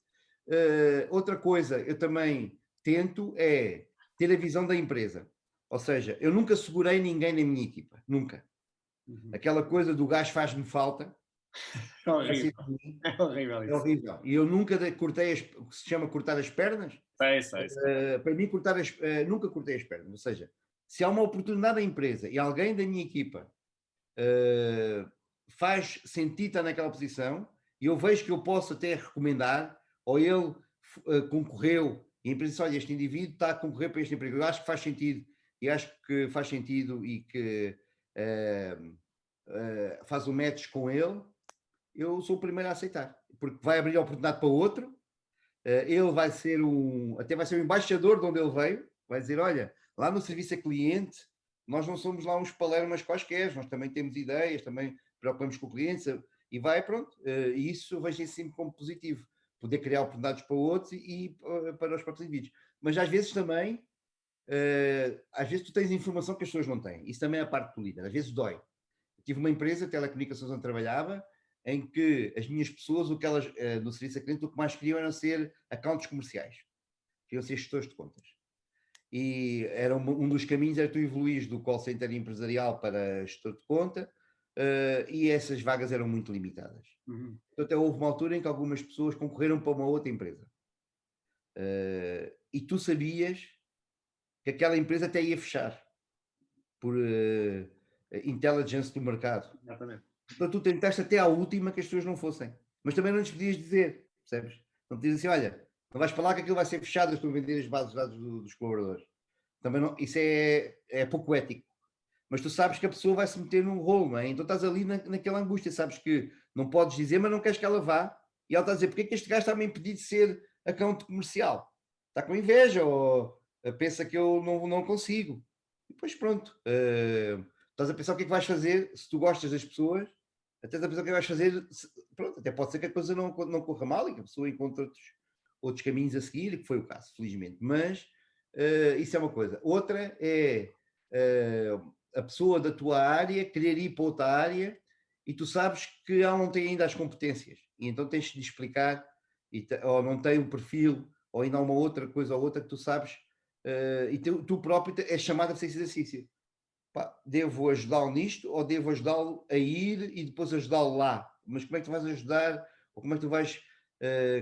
Outra coisa, eu também tento é ter a visão da empresa. Ou seja, eu nunca segurei ninguém na minha equipa, nunca. Aquela coisa do gás faz-me falta. É horrível. É horrível isso. É horrível. E eu nunca cortei o que se chama cortar as pernas. Sei. Para mim, nunca cortei as pernas. Ou seja, se há uma oportunidade da empresa e alguém da minha equipa faz sentido estar naquela posição, e eu vejo que eu posso até recomendar, ou ele concorreu, e a empresa diz, olha, este indivíduo está a concorrer para este emprego, eu acho que faz sentido, e que faz um match com ele, eu sou o primeiro a aceitar, porque vai abrir a oportunidade para outro, ele vai ser até vai ser o embaixador de onde ele veio, vai dizer, olha, lá no serviço a cliente, nós não somos lá uns palermas quaisquer, nós também temos ideias, também preocupamos com o cliente, e vai, pronto, e isso eu vejo isso sempre como positivo, poder criar oportunidades para outros e para os próprios indivíduos. Mas às vezes também, às vezes tu tens informação que as pessoas não têm, isso também é a parte do líder, às vezes dói. Tive uma empresa de telecomunicações onde trabalhava, em que as minhas pessoas, o que elas, no serviço a cliente, o que mais queriam era ser accounts comerciais, queriam ser gestores de contas. E era um dos caminhos era tu evoluís do call center empresarial para gestor de conta, e essas vagas eram muito limitadas. Então, até houve uma altura em que algumas pessoas concorreram para uma outra empresa. E tu sabias que aquela empresa até ia fechar, por intelligence do mercado. Exatamente. Então tu tentaste até à última que as pessoas não fossem. Mas também não lhes podias dizer, percebes? Não podias dizer assim, olha, não vais para lá que aquilo vai ser fechado, eu estou a vender as bases de dados dos colaboradores. também não, isso é pouco ético. Mas tu sabes que a pessoa vai se meter num rolo, não é? Então estás ali naquela angústia, sabes que não podes dizer, mas não queres que ela vá. E ela está a dizer, porque é que este gajo está a me impedir de ser account comercial? Está com inveja ou pensa que eu não consigo. E depois pronto, estás a pensar o que é que vais fazer se tu gostas das pessoas, até estás a pensar o que é que vais fazer, pronto, até pode ser que a coisa não corra mal e que a pessoa encontre outros caminhos a seguir, que foi o caso, felizmente. Mas isso é uma coisa. Outra é a pessoa da tua área querer ir para outra área e tu sabes que ela não tem ainda as competências e então tens de explicar ou não tem o perfil ou ainda há uma outra coisa ou outra que tu sabes e tu próprio és chamado a fazer esse exercício. Pá, devo ajudá-lo nisto ou devo ajudá-lo a ir e depois ajudá-lo lá? Mas como é que tu vais ajudar ou como é que tu vais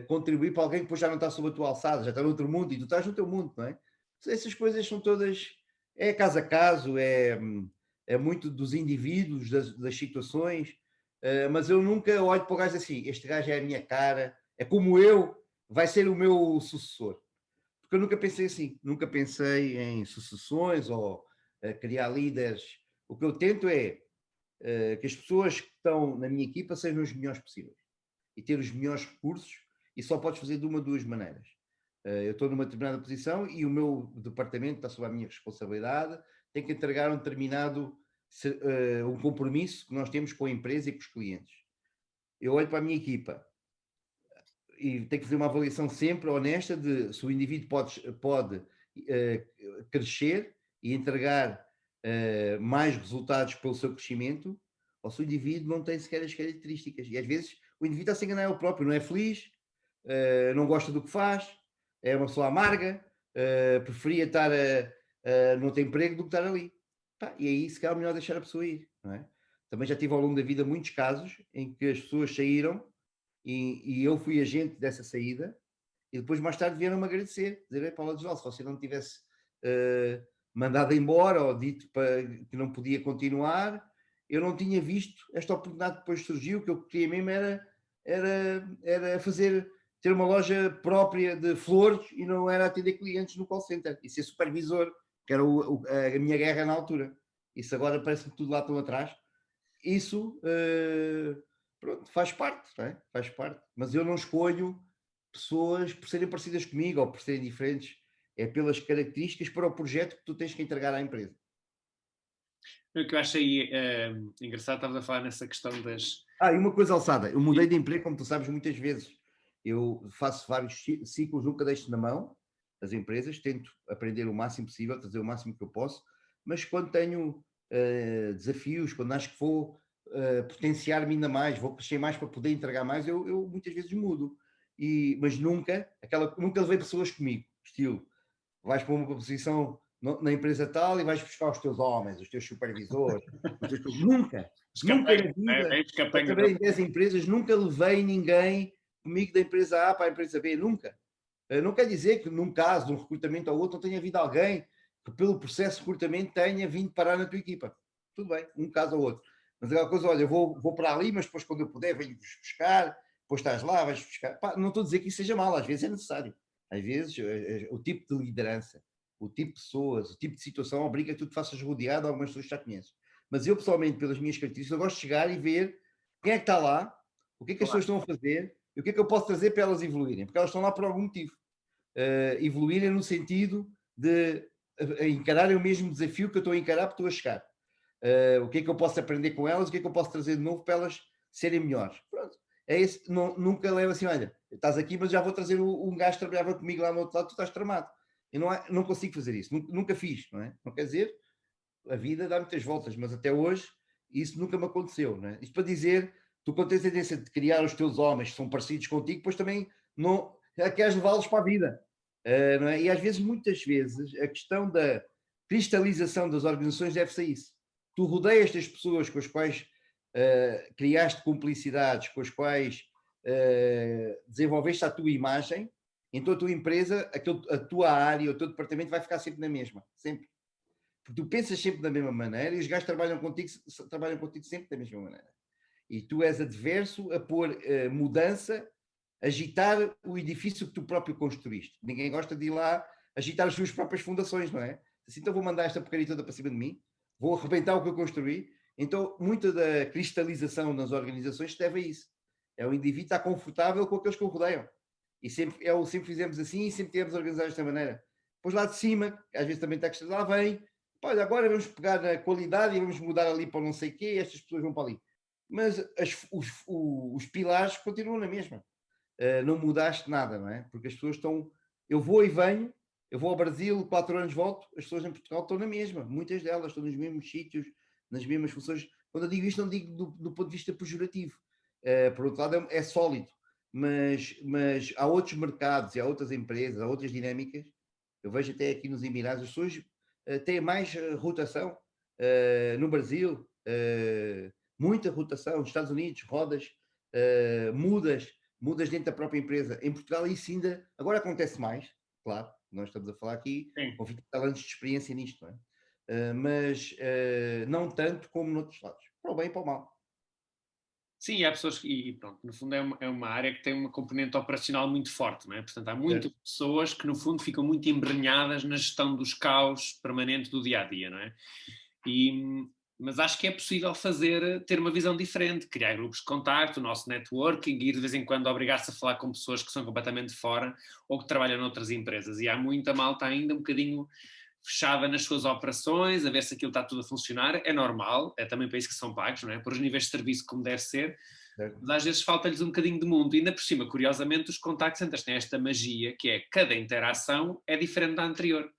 contribuir para alguém que depois já não está sob a tua alçada, já está noutro mundo e tu estás no teu mundo, não é? Essas coisas são todas, é caso a caso, é muito dos indivíduos, das situações, mas eu nunca olho para o gajo assim, este gajo é a minha cara, é como eu, vai ser o meu sucessor. Porque eu nunca pensei assim, nunca pensei em sucessões ou criar líderes. O que eu tento é que as pessoas que estão na minha equipa sejam os melhores possíveis e ter os melhores recursos, e só podes fazer de uma ou duas maneiras. Eu estou numa determinada posição e o meu departamento está sob a minha responsabilidade, tem que entregar um determinado um compromisso que nós temos com a empresa e com os clientes. Eu olho para a minha equipa e tenho que fazer uma avaliação sempre honesta de se o indivíduo pode crescer e entregar mais resultados pelo seu crescimento, ou se o indivíduo não tem sequer as características. E às vezes o indivíduo está a se enganar ele próprio, não é feliz, não gosta do que faz, é uma pessoa amarga, preferia estar no outro emprego do que estar ali. Pá, e aí se calhar é melhor deixar a pessoa ir, não é? Também já tive ao longo da vida muitos casos em que as pessoas saíram e eu fui agente dessa saída e depois mais tarde vieram-me agradecer, dizer, Paulo Desval, se você não tivesse mandado embora ou dito que não podia continuar, eu não tinha visto esta oportunidade que depois surgiu, que eu queria mesmo era ter uma loja própria de flores e não era atender clientes no call center e ser supervisor, que era a minha guerra na altura. Isso agora parece que tudo lá estão atrás. Isso pronto, faz parte, não é? Faz parte. Mas eu não escolho pessoas por serem parecidas comigo ou por serem diferentes. É pelas características para o projeto que tu tens que entregar à empresa. O que eu achei engraçado, estavas a falar nessa questão das... E uma coisa, Alçada, eu mudei de emprego, como tu sabes, muitas vezes. Eu faço vários ciclos, nunca deixo na mão as empresas, tento aprender o máximo possível, trazer o máximo que eu posso, mas quando tenho desafios, quando acho que vou potenciar-me ainda mais, vou crescer mais para poder entregar mais, eu muitas vezes mudo. Mas nunca levei pessoas comigo, estilo, vais para uma posição na empresa tal e vais buscar os teus homens, os teus supervisores, nunca na vida, para trabalhar em 10 empresas, nunca levei ninguém comigo da empresa A para a empresa B, nunca. Não quer dizer que num caso de um recrutamento ou outro não tenha havido alguém que pelo processo de recrutamento tenha vindo parar na tua equipa. Tudo bem, um caso ou outro. Mas aquela coisa, olha, vou para ali, mas depois quando eu puder venho-vos buscar, depois estás lá, vais buscar. Pá, não estou a dizer que isso seja mal, às vezes é necessário. Às vezes o tipo de liderança, o tipo de pessoas, o tipo de situação obriga que tu te faças rodeado de algumas pessoas que já conheces. Mas eu, pessoalmente, pelas minhas características, eu gosto de chegar e ver quem é que está lá, o que é que as pessoas estão a fazer e o que é que eu posso trazer para elas evoluírem, porque elas estão lá por algum motivo. Evoluírem no sentido de encararem o mesmo desafio que eu estou a encarar porque estou a chegar. O que é que eu posso aprender com elas, o que é que eu posso trazer de novo para elas serem melhores. Pronto. É esse, nunca levo assim, olha, estás aqui, mas já vou trazer um gajo que trabalhava comigo lá no outro lado, tu estás tramado. Eu não consigo fazer isso, nunca fiz, não é? Não quer dizer, a vida dá muitas voltas, mas até hoje isso nunca me aconteceu, não é? Isto para dizer, tu quando tens a tendência de criar os teus homens que são parecidos contigo, depois também não queres levá-los para a vida, não é? E às vezes, muitas vezes, a questão da cristalização das organizações deve ser isso. Tu rodeias estas pessoas com as quais criaste cumplicidades, com as quais desenvolveste a tua imagem, então a tua empresa, a tua área, o teu departamento vai ficar sempre na mesma, sempre. Porque tu pensas sempre da mesma maneira e os gajos trabalham contigo sempre da mesma maneira. E tu és adverso a pôr mudança, agitar o edifício que tu próprio construíste. Ninguém gosta de ir lá agitar as suas próprias fundações, não é? Assim, então vou mandar esta porcaria toda para cima de mim, vou arrebentar o que eu construí. Então, muita da cristalização nas organizações deve a isso. É o indivíduo estar confortável com aqueles que o rodeiam. E sempre fizemos assim e sempre tivemos organizado desta maneira. Depois lá de cima, às vezes também está que lá vem, olha, agora vamos pegar na qualidade e vamos mudar ali para não sei o quê, estas pessoas vão para ali. Mas os pilares continuam na mesma. Não mudaste nada, não é? Porque as pessoas estão... Eu vou e venho, eu vou ao Brasil, 4 anos volto, as pessoas em Portugal estão na mesma. Muitas delas estão nos mesmos sítios, nas mesmas funções. Quando eu digo isto, não digo do ponto de vista pejorativo. Por outro lado, é sólido. Mas há outros mercados, e há outras empresas, há outras dinâmicas. Eu vejo até aqui nos Emirados, as pessoas têm mais rotação. No Brasil, muita rotação. Nos Estados Unidos, rodas, mudas dentro da própria empresa. Em Portugal isso ainda, agora acontece mais, claro, nós estamos a falar aqui com 20 anos de experiência nisto, não é? Mas não tanto como noutros lados, para o bem e para o mal. Sim, há pessoas e pronto, no fundo é uma área que tem uma componente operacional muito forte, não é? Portanto, há muitas pessoas que no fundo ficam muito embrenhadas na gestão dos caos permanente do dia a dia, não é? Mas acho que é possível ter uma visão diferente, criar grupos de contacto, o nosso networking, e de vez em quando obrigar-se a falar com pessoas que são completamente fora ou que trabalham noutras empresas. E há muita malta ainda um bocadinho fechada nas suas operações, a ver se aquilo está tudo a funcionar. É normal, é também para isso que são pagos, não é? Por os níveis de serviço como deve ser, mas às vezes falta-lhes um bocadinho de mundo. E ainda por cima, curiosamente, os contact centers têm esta magia, que é cada interação é diferente da anterior.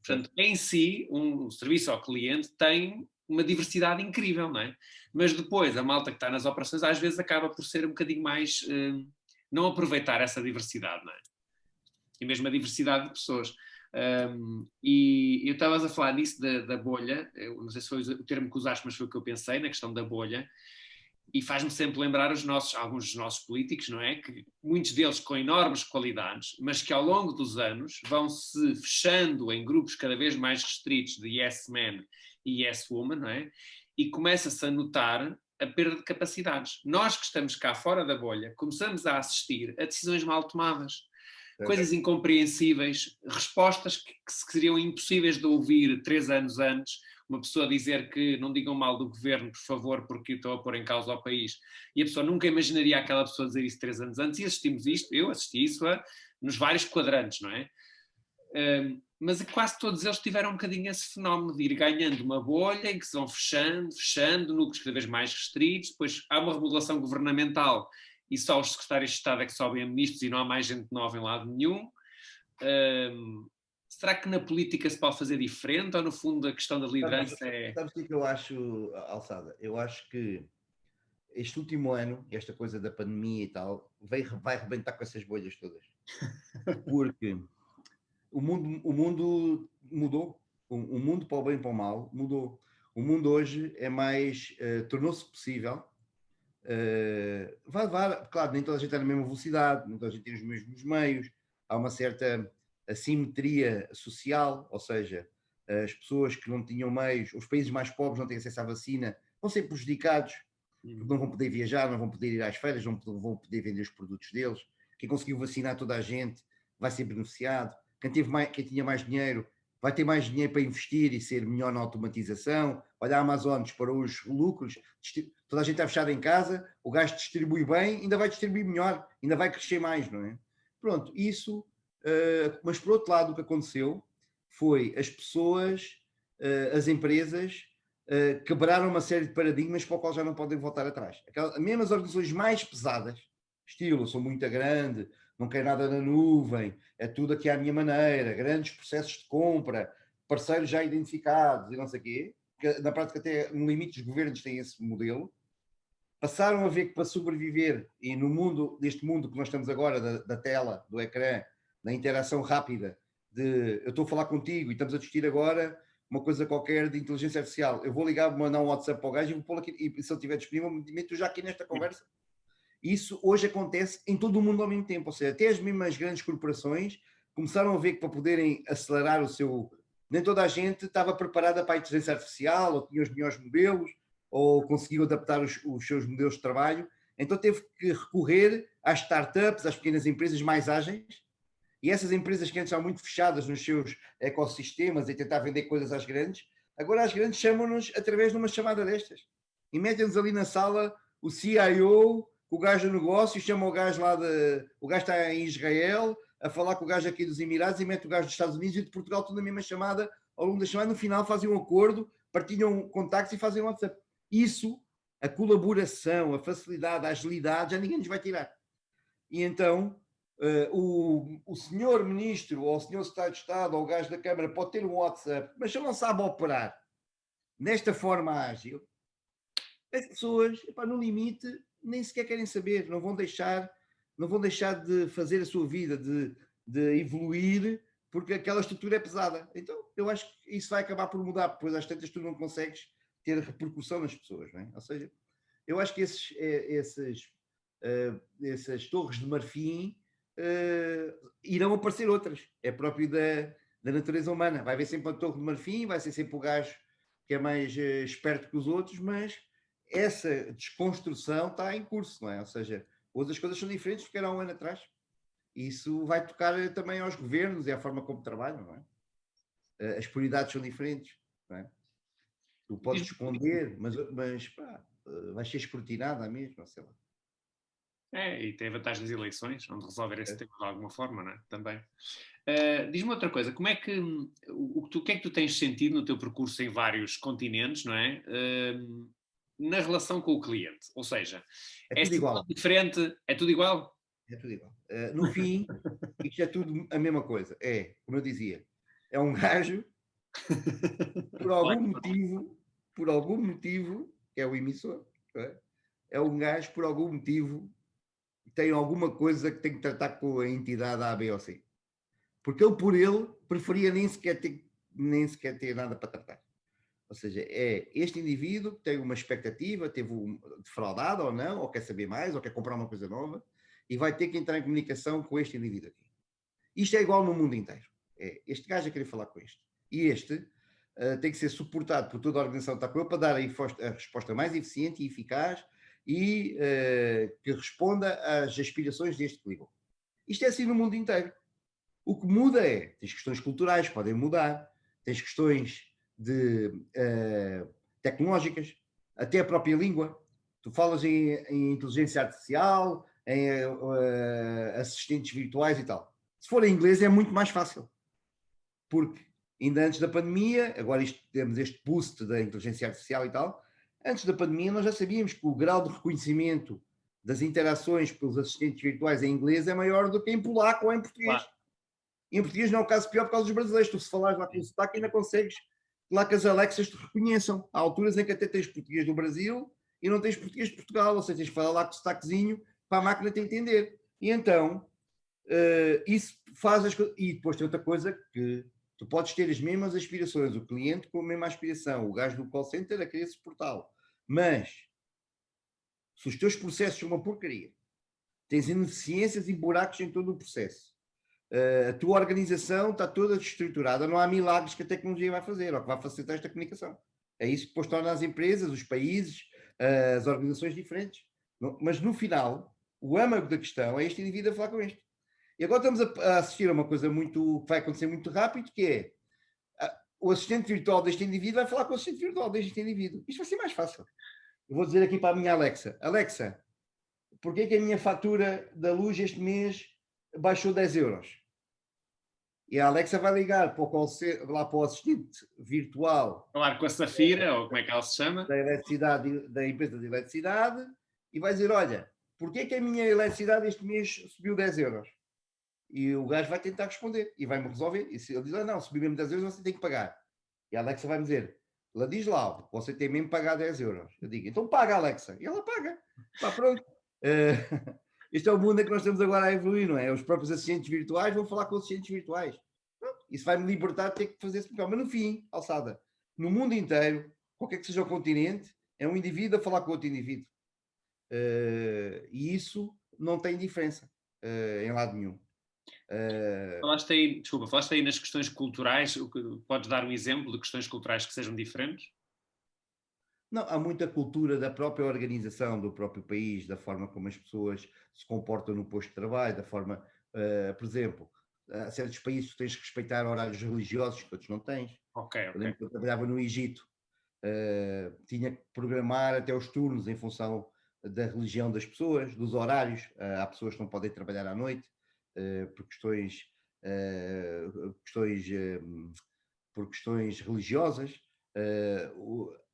Portanto, em si, um serviço ao cliente tem uma diversidade incrível, não é? Mas depois, a malta que está nas operações às vezes acaba por ser um bocadinho mais... não aproveitar essa diversidade, não é? E mesmo a diversidade de pessoas. E eu estava a falar nisso da bolha, eu não sei se foi o termo que usaste, mas foi o que eu pensei, na questão da bolha, e faz-me sempre lembrar alguns dos nossos políticos, não é? Que muitos deles com enormes qualidades, mas que ao longo dos anos vão se fechando em grupos cada vez mais restritos de yes man e yes woman, não é? E começa-se a notar a perda de capacidades. Nós que estamos cá fora da bolha, começamos a assistir a decisões mal tomadas. Coisas incompreensíveis, respostas que seriam impossíveis de ouvir 3 anos antes, uma pessoa dizer que não digam mal do governo, por favor, porque estou a pôr em causa o país, e a pessoa nunca imaginaria aquela pessoa dizer isso 3 anos antes, e assistimos isto, eu assisti isso nos vários quadrantes, não é? Mas quase todos eles tiveram um bocadinho esse fenómeno de ir ganhando uma bolha em que se vão fechando, núcleos cada vez mais restritos, depois há uma remodelação governamental e só os secretários de Estado é que sobem a ministros e não há mais gente nova em lado nenhum. Será que na política se pode fazer diferente ou no fundo a questão da liderança é... Sabes o que eu acho, Alçada? Eu acho que este último ano, esta coisa da pandemia e tal, vai rebentar com essas bolhas todas. Porque o mundo mudou. O mundo para o bem e para o mal mudou. O mundo hoje é mais... tornou-se possível. Vai levar... Claro, nem toda a gente está na mesma velocidade, nem toda a gente tem os mesmos meios. Há uma certa assimetria social, ou seja, as pessoas que não tinham meios, os países mais pobres não têm acesso à vacina, vão ser prejudicados, porque não vão poder viajar, não vão poder ir às feiras, não vão poder vender os produtos deles. Quem conseguiu vacinar toda a gente vai ser beneficiado. Quem tinha mais dinheiro vai ter mais dinheiro para investir e ser melhor na automatização. Olha, a Amazon disparou os lucros, toda a gente está fechada em casa, o gajo distribui bem, ainda vai distribuir melhor, ainda vai crescer mais, não é? Pronto, isso... mas por outro lado o que aconteceu foi as pessoas, as empresas quebraram uma série de paradigmas para o qual já não podem voltar atrás. Mesmo as organizações mais pesadas, estilo, eu sou muito grande, não quero nada na nuvem, é tudo aqui à minha maneira, grandes processos de compra, parceiros já identificados e não sei o quê, que na prática até no limite os governos têm esse modelo, passaram a ver que para sobreviver e no mundo, neste mundo que nós estamos agora, da tela, do ecrã, da interação rápida, eu estou a falar contigo e estamos a discutir agora uma coisa qualquer de inteligência artificial, eu vou ligar, mandar um WhatsApp para o gajo e vou pô-lo aqui, e se ele estiver disponível, meto já aqui nesta conversa. Isso hoje acontece em todo o mundo ao mesmo tempo, ou seja, até as mesmas grandes corporações começaram a ver que para poderem acelerar o seu... Nem toda a gente estava preparada para a inteligência artificial, ou tinha os melhores modelos, ou conseguiu adaptar os seus modelos de trabalho, então teve que recorrer às startups, às pequenas empresas mais ágeis, E essas empresas que antes estavam muito fechadas nos seus ecossistemas e tentar vender coisas às grandes, agora as grandes chamam-nos através de uma chamada destas. E metem-nos ali na sala o CIO, o gajo do negócio, chama o gajo lá o gajo está em Israel, a falar com o gajo aqui dos Emirados e mete o gajo dos Estados Unidos e de Portugal tudo na mesma chamada, ao longo da chamada, no final fazem um acordo, partilham contactos e fazem um WhatsApp. Isso, a colaboração, a facilidade, a agilidade, já ninguém nos vai tirar. E então, o senhor ministro, ou o senhor secretário de Estado, ou o gajo da Câmara pode ter um WhatsApp, mas se ele não sabe operar nesta forma ágil, as pessoas, epá, no limite, nem sequer querem saber, não vão deixar de fazer a sua vida, de evoluir, porque aquela estrutura é pesada. Então, eu acho que isso vai acabar por mudar, pois às tantas tu não consegues ter repercussão nas pessoas, não é? Ou seja, eu acho que essas torres de marfim irão aparecer outras. É próprio da natureza humana. Vai haver sempre uma torre de marfim, vai ser sempre o gajo que é mais esperto que os outros, mas essa desconstrução está em curso, não é? Ou seja, hoje as coisas são diferentes do que era há um ano atrás. E isso vai tocar também aos governos e à forma como trabalham, não é? As prioridades são diferentes, não é? Tu podes esconder, mas pá, vais ser escrutinada mesmo, sei lá. E tem a vantagem das eleições, onde resolver esse tema de alguma forma, não é? Também. Diz-me outra coisa, como é que o que é que tu tens sentido no teu percurso em vários continentes, não é? Na relação com o cliente, ou seja, é tudo igual. Diferente, é tudo igual? É tudo igual. No fim, isto é tudo a mesma coisa. É, como eu dizia, é um gajo, por algum motivo, que é o emissor, é um gajo, por algum motivo, tem alguma coisa que tem que tratar com a entidade A, B ou C. Porque ele, por ele, preferia nem sequer ter nada para tratar. Ou seja, é este indivíduo que tem uma expectativa, teve defraudado ou não, ou quer saber mais, ou quer comprar uma coisa nova, e vai ter que entrar em comunicação com este indivíduo aqui. Isto é igual no mundo inteiro. É este gajo a querer falar com este. E este tem que ser suportado por toda a organização que está com ele para dar a resposta mais eficiente e eficaz e que responda às aspirações deste que ligou. Isto é assim no mundo inteiro. O que muda tens questões culturais, podem mudar, tens questões tecnológicas, até a própria língua. Tu falas em inteligência artificial, em assistentes virtuais e tal. Se for em inglês é muito mais fácil. Porque ainda antes da pandemia, agora temos este boost da inteligência artificial e tal, antes da pandemia nós já sabíamos que o grau de reconhecimento das interações pelos assistentes virtuais em inglês é maior do que em polaco ou em português. Claro. Em português não é o caso pior por causa dos brasileiros. Tu se falares lá com o sotaque ainda consegues lá que as Alexas te reconheçam. Há alturas em que até tens português do Brasil e não tens português de Portugal. Ou seja, tens que falar lá com o sotaquezinho para a máquina te entender. E então, isso faz as coisas. E depois tem outra coisa que tu podes ter as mesmas aspirações, o cliente com a mesma aspiração, o gajo do call center a querer suportá-lo. Mas, se os teus processos são uma porcaria, tens ineficiências e buracos em todo o processo, a tua organização está toda desestruturada, não há milagres que a tecnologia vai fazer, ou que vai facilitar esta comunicação. É isso que depois torna as empresas, os países, as organizações diferentes. Mas no final, o âmago da questão é este indivíduo a falar com este. E agora estamos a assistir a uma coisa que vai acontecer muito rápido, que é o assistente virtual deste indivíduo vai falar com o assistente virtual deste indivíduo. Isto vai ser mais fácil. Eu vou dizer aqui para a minha Alexa, Alexa, porquê que a minha fatura da luz este mês baixou 10 euros? E a Alexa vai ligar lá para o assistente virtual. Falar com a Safira, ou como é que ela se chama? Da empresa de eletricidade, e vai dizer, olha, porquê que a minha eletricidade este mês subiu 10 euros? E o gajo vai tentar responder, e vai-me resolver. E se ele diz, não, subiu mesmo 10 euros, você tem que pagar. E a Alexa vai-me dizer, ela diz lá, você tem mesmo que pagar 10 euros. Eu digo, então paga, Alexa. E ela paga. Está pronto. Este é o mundo em que nós estamos agora a evoluir, não é? Os próprios assistentes virtuais vão falar com assistentes virtuais. Isso vai-me libertar de ter que fazer esse papel. Mas no fim, alçada, no mundo inteiro, qualquer que seja o continente, é um indivíduo a falar com outro indivíduo. E isso não tem diferença em lado nenhum. Falaste aí nas questões culturais. Podes dar um exemplo de questões culturais que sejam diferentes? Não, há muita cultura da própria organização do próprio país, da forma como as pessoas se comportam no posto de trabalho, da forma, por exemplo, há certos países que tens que respeitar horários religiosos, que outros não tens. Ok, Eu ok. lembro que eu trabalhava no Egito, tinha que programar até os turnos em função da religião das pessoas, dos horários. Há pessoas que não podem trabalhar à noite por questões, eh, questões, por questões religiosas.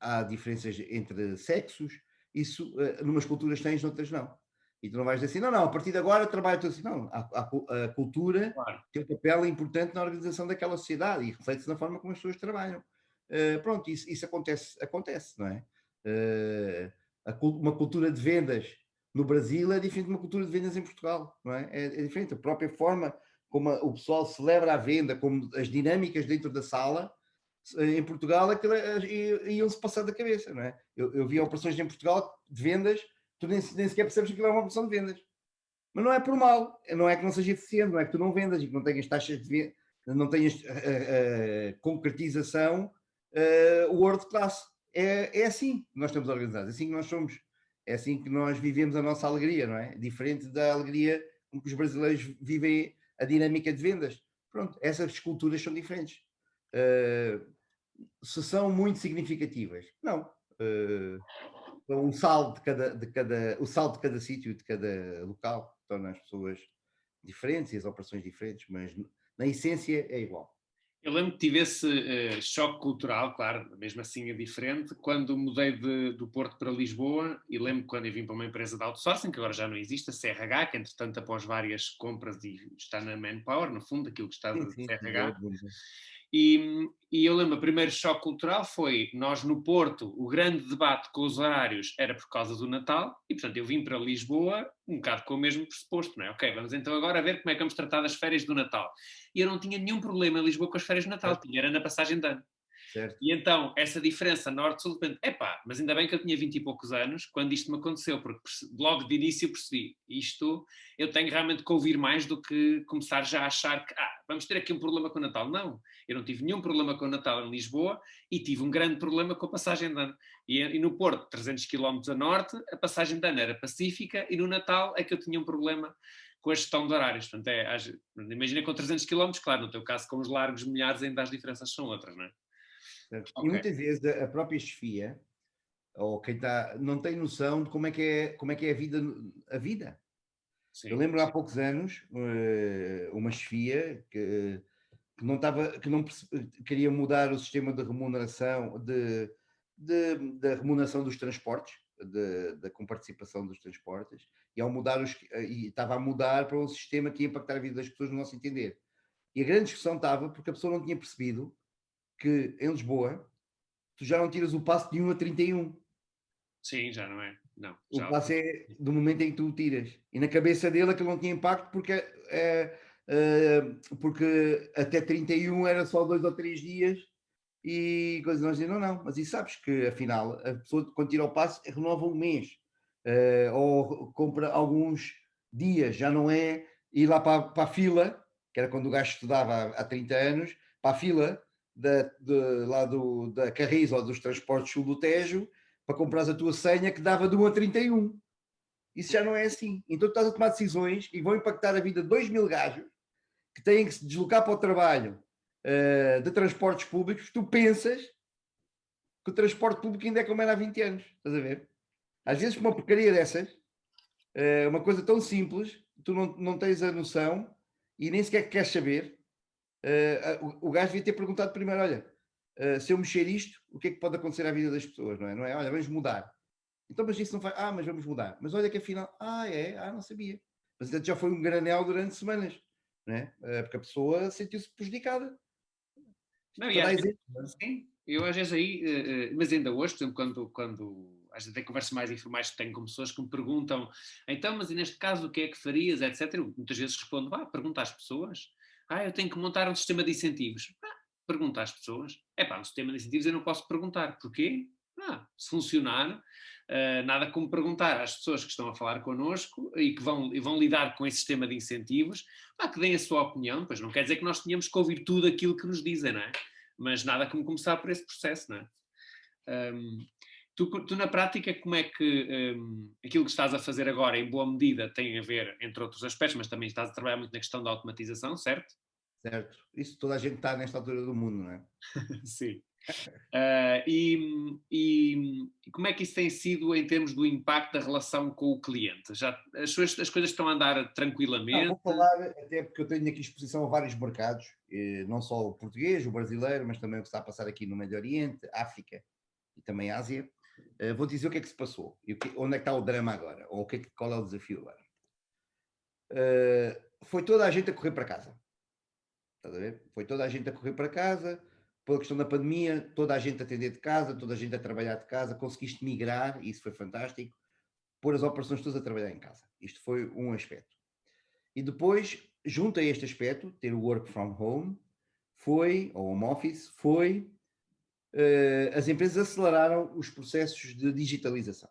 Há diferenças entre sexos. Isso, numas culturas tens, noutras não. E tu não vais dizer assim, não, não, a partir de agora trabalho tudo assim. Não, a cultura Claro. tem um papel importante na organização daquela sociedade e reflete-se na forma como as pessoas trabalham. Pronto, isso acontece, não é? Uh, uma cultura de vendas no Brasil é diferente de uma cultura de vendas em Portugal, não é? É diferente. A própria forma como o pessoal celebra a venda, como as dinâmicas dentro da sala, em Portugal iam-se passar da cabeça, não é? Eu vi operações em Portugal de vendas, tu nem sequer percebes que aquilo é uma operação de vendas. Mas não é por mal, não é que não seja eficiente, não é que tu não vendas e que não tenhas taxas de venda, não tenhas concretização world class. É assim que nós estamos organizados, é assim que nós somos, é assim que nós vivemos a nossa alegria, não é? Diferente da alegria com que os brasileiros vivem a dinâmica de vendas. Pronto, essas culturas são diferentes. Se são muito significativas, não. O sal o sal de cada sítio, de cada local, torna as pessoas diferentes e as operações diferentes, mas na essência é igual. Eu lembro que tive esse choque cultural, claro, mesmo assim é diferente, quando mudei do Porto para Lisboa, e lembro quando eu vim para uma empresa de outsourcing, que agora já não existe, a CRH, que entretanto após várias compras e está na Manpower, no fundo, aquilo que está Sim, de sim, sim, CRH, lembro. e eu lembro, o primeiro choque cultural foi, nós no Porto, o grande debate com os horários era por causa do Natal, e portanto eu vim para Lisboa um bocado com o mesmo pressuposto, não é? Ok, vamos então agora ver como é que vamos tratar das férias do Natal. E eu não tinha nenhum problema em Lisboa com as férias de Natal, Certo, tinha, era na passagem de ano. certo. E então, essa diferença norte-sul, de repente, epá, mas ainda bem que eu tinha 20 e poucos anos quando isto me aconteceu, porque logo de início percebi, isto eu tenho realmente que ouvir mais do que começar já a achar que, vamos ter aqui um problema com o Natal. Não, eu não tive nenhum problema com o Natal em Lisboa e tive um grande problema com a passagem de ano. E no Porto, 300 km a norte, a passagem de ano era pacífica e no Natal é que eu tinha um problema com a gestão de horários. Portanto, imagina com 300 km, claro, no teu caso com os largos milhares ainda as diferenças são outras, não é? Certo. E Ok. muitas vezes a própria chefia, ou quem está, não tem noção de como é que é a vida. Eu Sim. lembro há poucos anos, uma chefia que não estava, que não queria mudar o sistema de remuneração, da remuneração dos transportes, da comparticipação dos transportes, e ao mudar e estava a mudar para um sistema que ia impactar a vida das pessoas no nosso entender. E a grande discussão estava porque a pessoa não tinha percebido que em Lisboa tu já não tiras o passo de 1 a 31. Sim, já não é. Não, O já. passo é do momento em que tu o tiras. E na cabeça dele aquilo não tinha impacto porque até 31 era só 2 ou 3 dias e coisas nós dizemos, não, não, mas e sabes que afinal a pessoa quando tira o passo renova um mês ou compra alguns dias, já não é ir lá para a fila, que era quando o gajo estudava há 30 anos, para a fila lá da Carris ou dos transportes sul do Tejo, para comprares a tua senha que dava de 1 a 31. Isso já não é assim. Então tu estás a tomar decisões que vão impactar a vida de 2.000 gajos que têm que se deslocar para o trabalho de transportes públicos. Tu pensas que o transporte público ainda é como era há 20 anos. Estás a ver? Às vezes, com uma porcaria dessas, uma coisa tão simples, tu não tens a noção e nem sequer queres saber. O gajo devia ter perguntado primeiro: olha, se eu mexer isto, o que é que pode acontecer à vida das pessoas? Não é? Não é? Olha, vamos mudar. Então, mas isso não faz. Mas vamos mudar. Mas olha que afinal. Não sabia. Mas já foi um granel durante semanas. Não é? Porque a pessoa sentiu-se prejudicada. Não, e Para às dar vezes, exemplo. Não é? sim, eu às vezes aí, mas ainda hoje, por exemplo, quando às vezes até conversas mais informais que tenho com pessoas que me perguntam, então, mas e neste caso o que é que farias, etc. Eu muitas vezes respondo, pergunta às pessoas. Eu tenho que montar um sistema de incentivos. Pergunta às pessoas. No sistema de incentivos eu não posso perguntar. Porquê? Se funcionar, nada como perguntar às pessoas que estão a falar connosco e que vão lidar com esse sistema de incentivos, que deem a sua opinião, pois não quer dizer que nós tenhamos que ouvir tudo aquilo que nos dizem, não é? Mas nada como começar por esse processo, não é? Tu na prática, como é que aquilo que estás a fazer agora, em boa medida, tem a ver, entre outros aspectos, mas também estás a trabalhar muito na questão da automatização, certo? certo? Isso toda a gente está nesta altura do mundo, não é? Sim. E como é que isso tem sido em termos do impacto da relação com o cliente? Já, as coisas estão a andar Não, tranquilamente? vou falar, até porque eu tenho aqui exposição a vários mercados, não só o português, o brasileiro, mas também o que está a passar aqui no Médio Oriente, África e também Ásia. Vou dizer o que é que se passou e onde é que está o drama agora, ou qual é o desafio agora. Foi toda a gente a correr para casa. Estás a ver? Foi toda a gente a correr para casa, pela questão da pandemia, toda a gente a atender de casa, toda a gente a trabalhar de casa, conseguiste migrar, isso foi fantástico, pôr as operações todas a trabalhar em casa. Isto foi um aspecto. E depois, junto a este aspecto, ter o work from home, ou home office, as empresas aceleraram os processos de digitalização.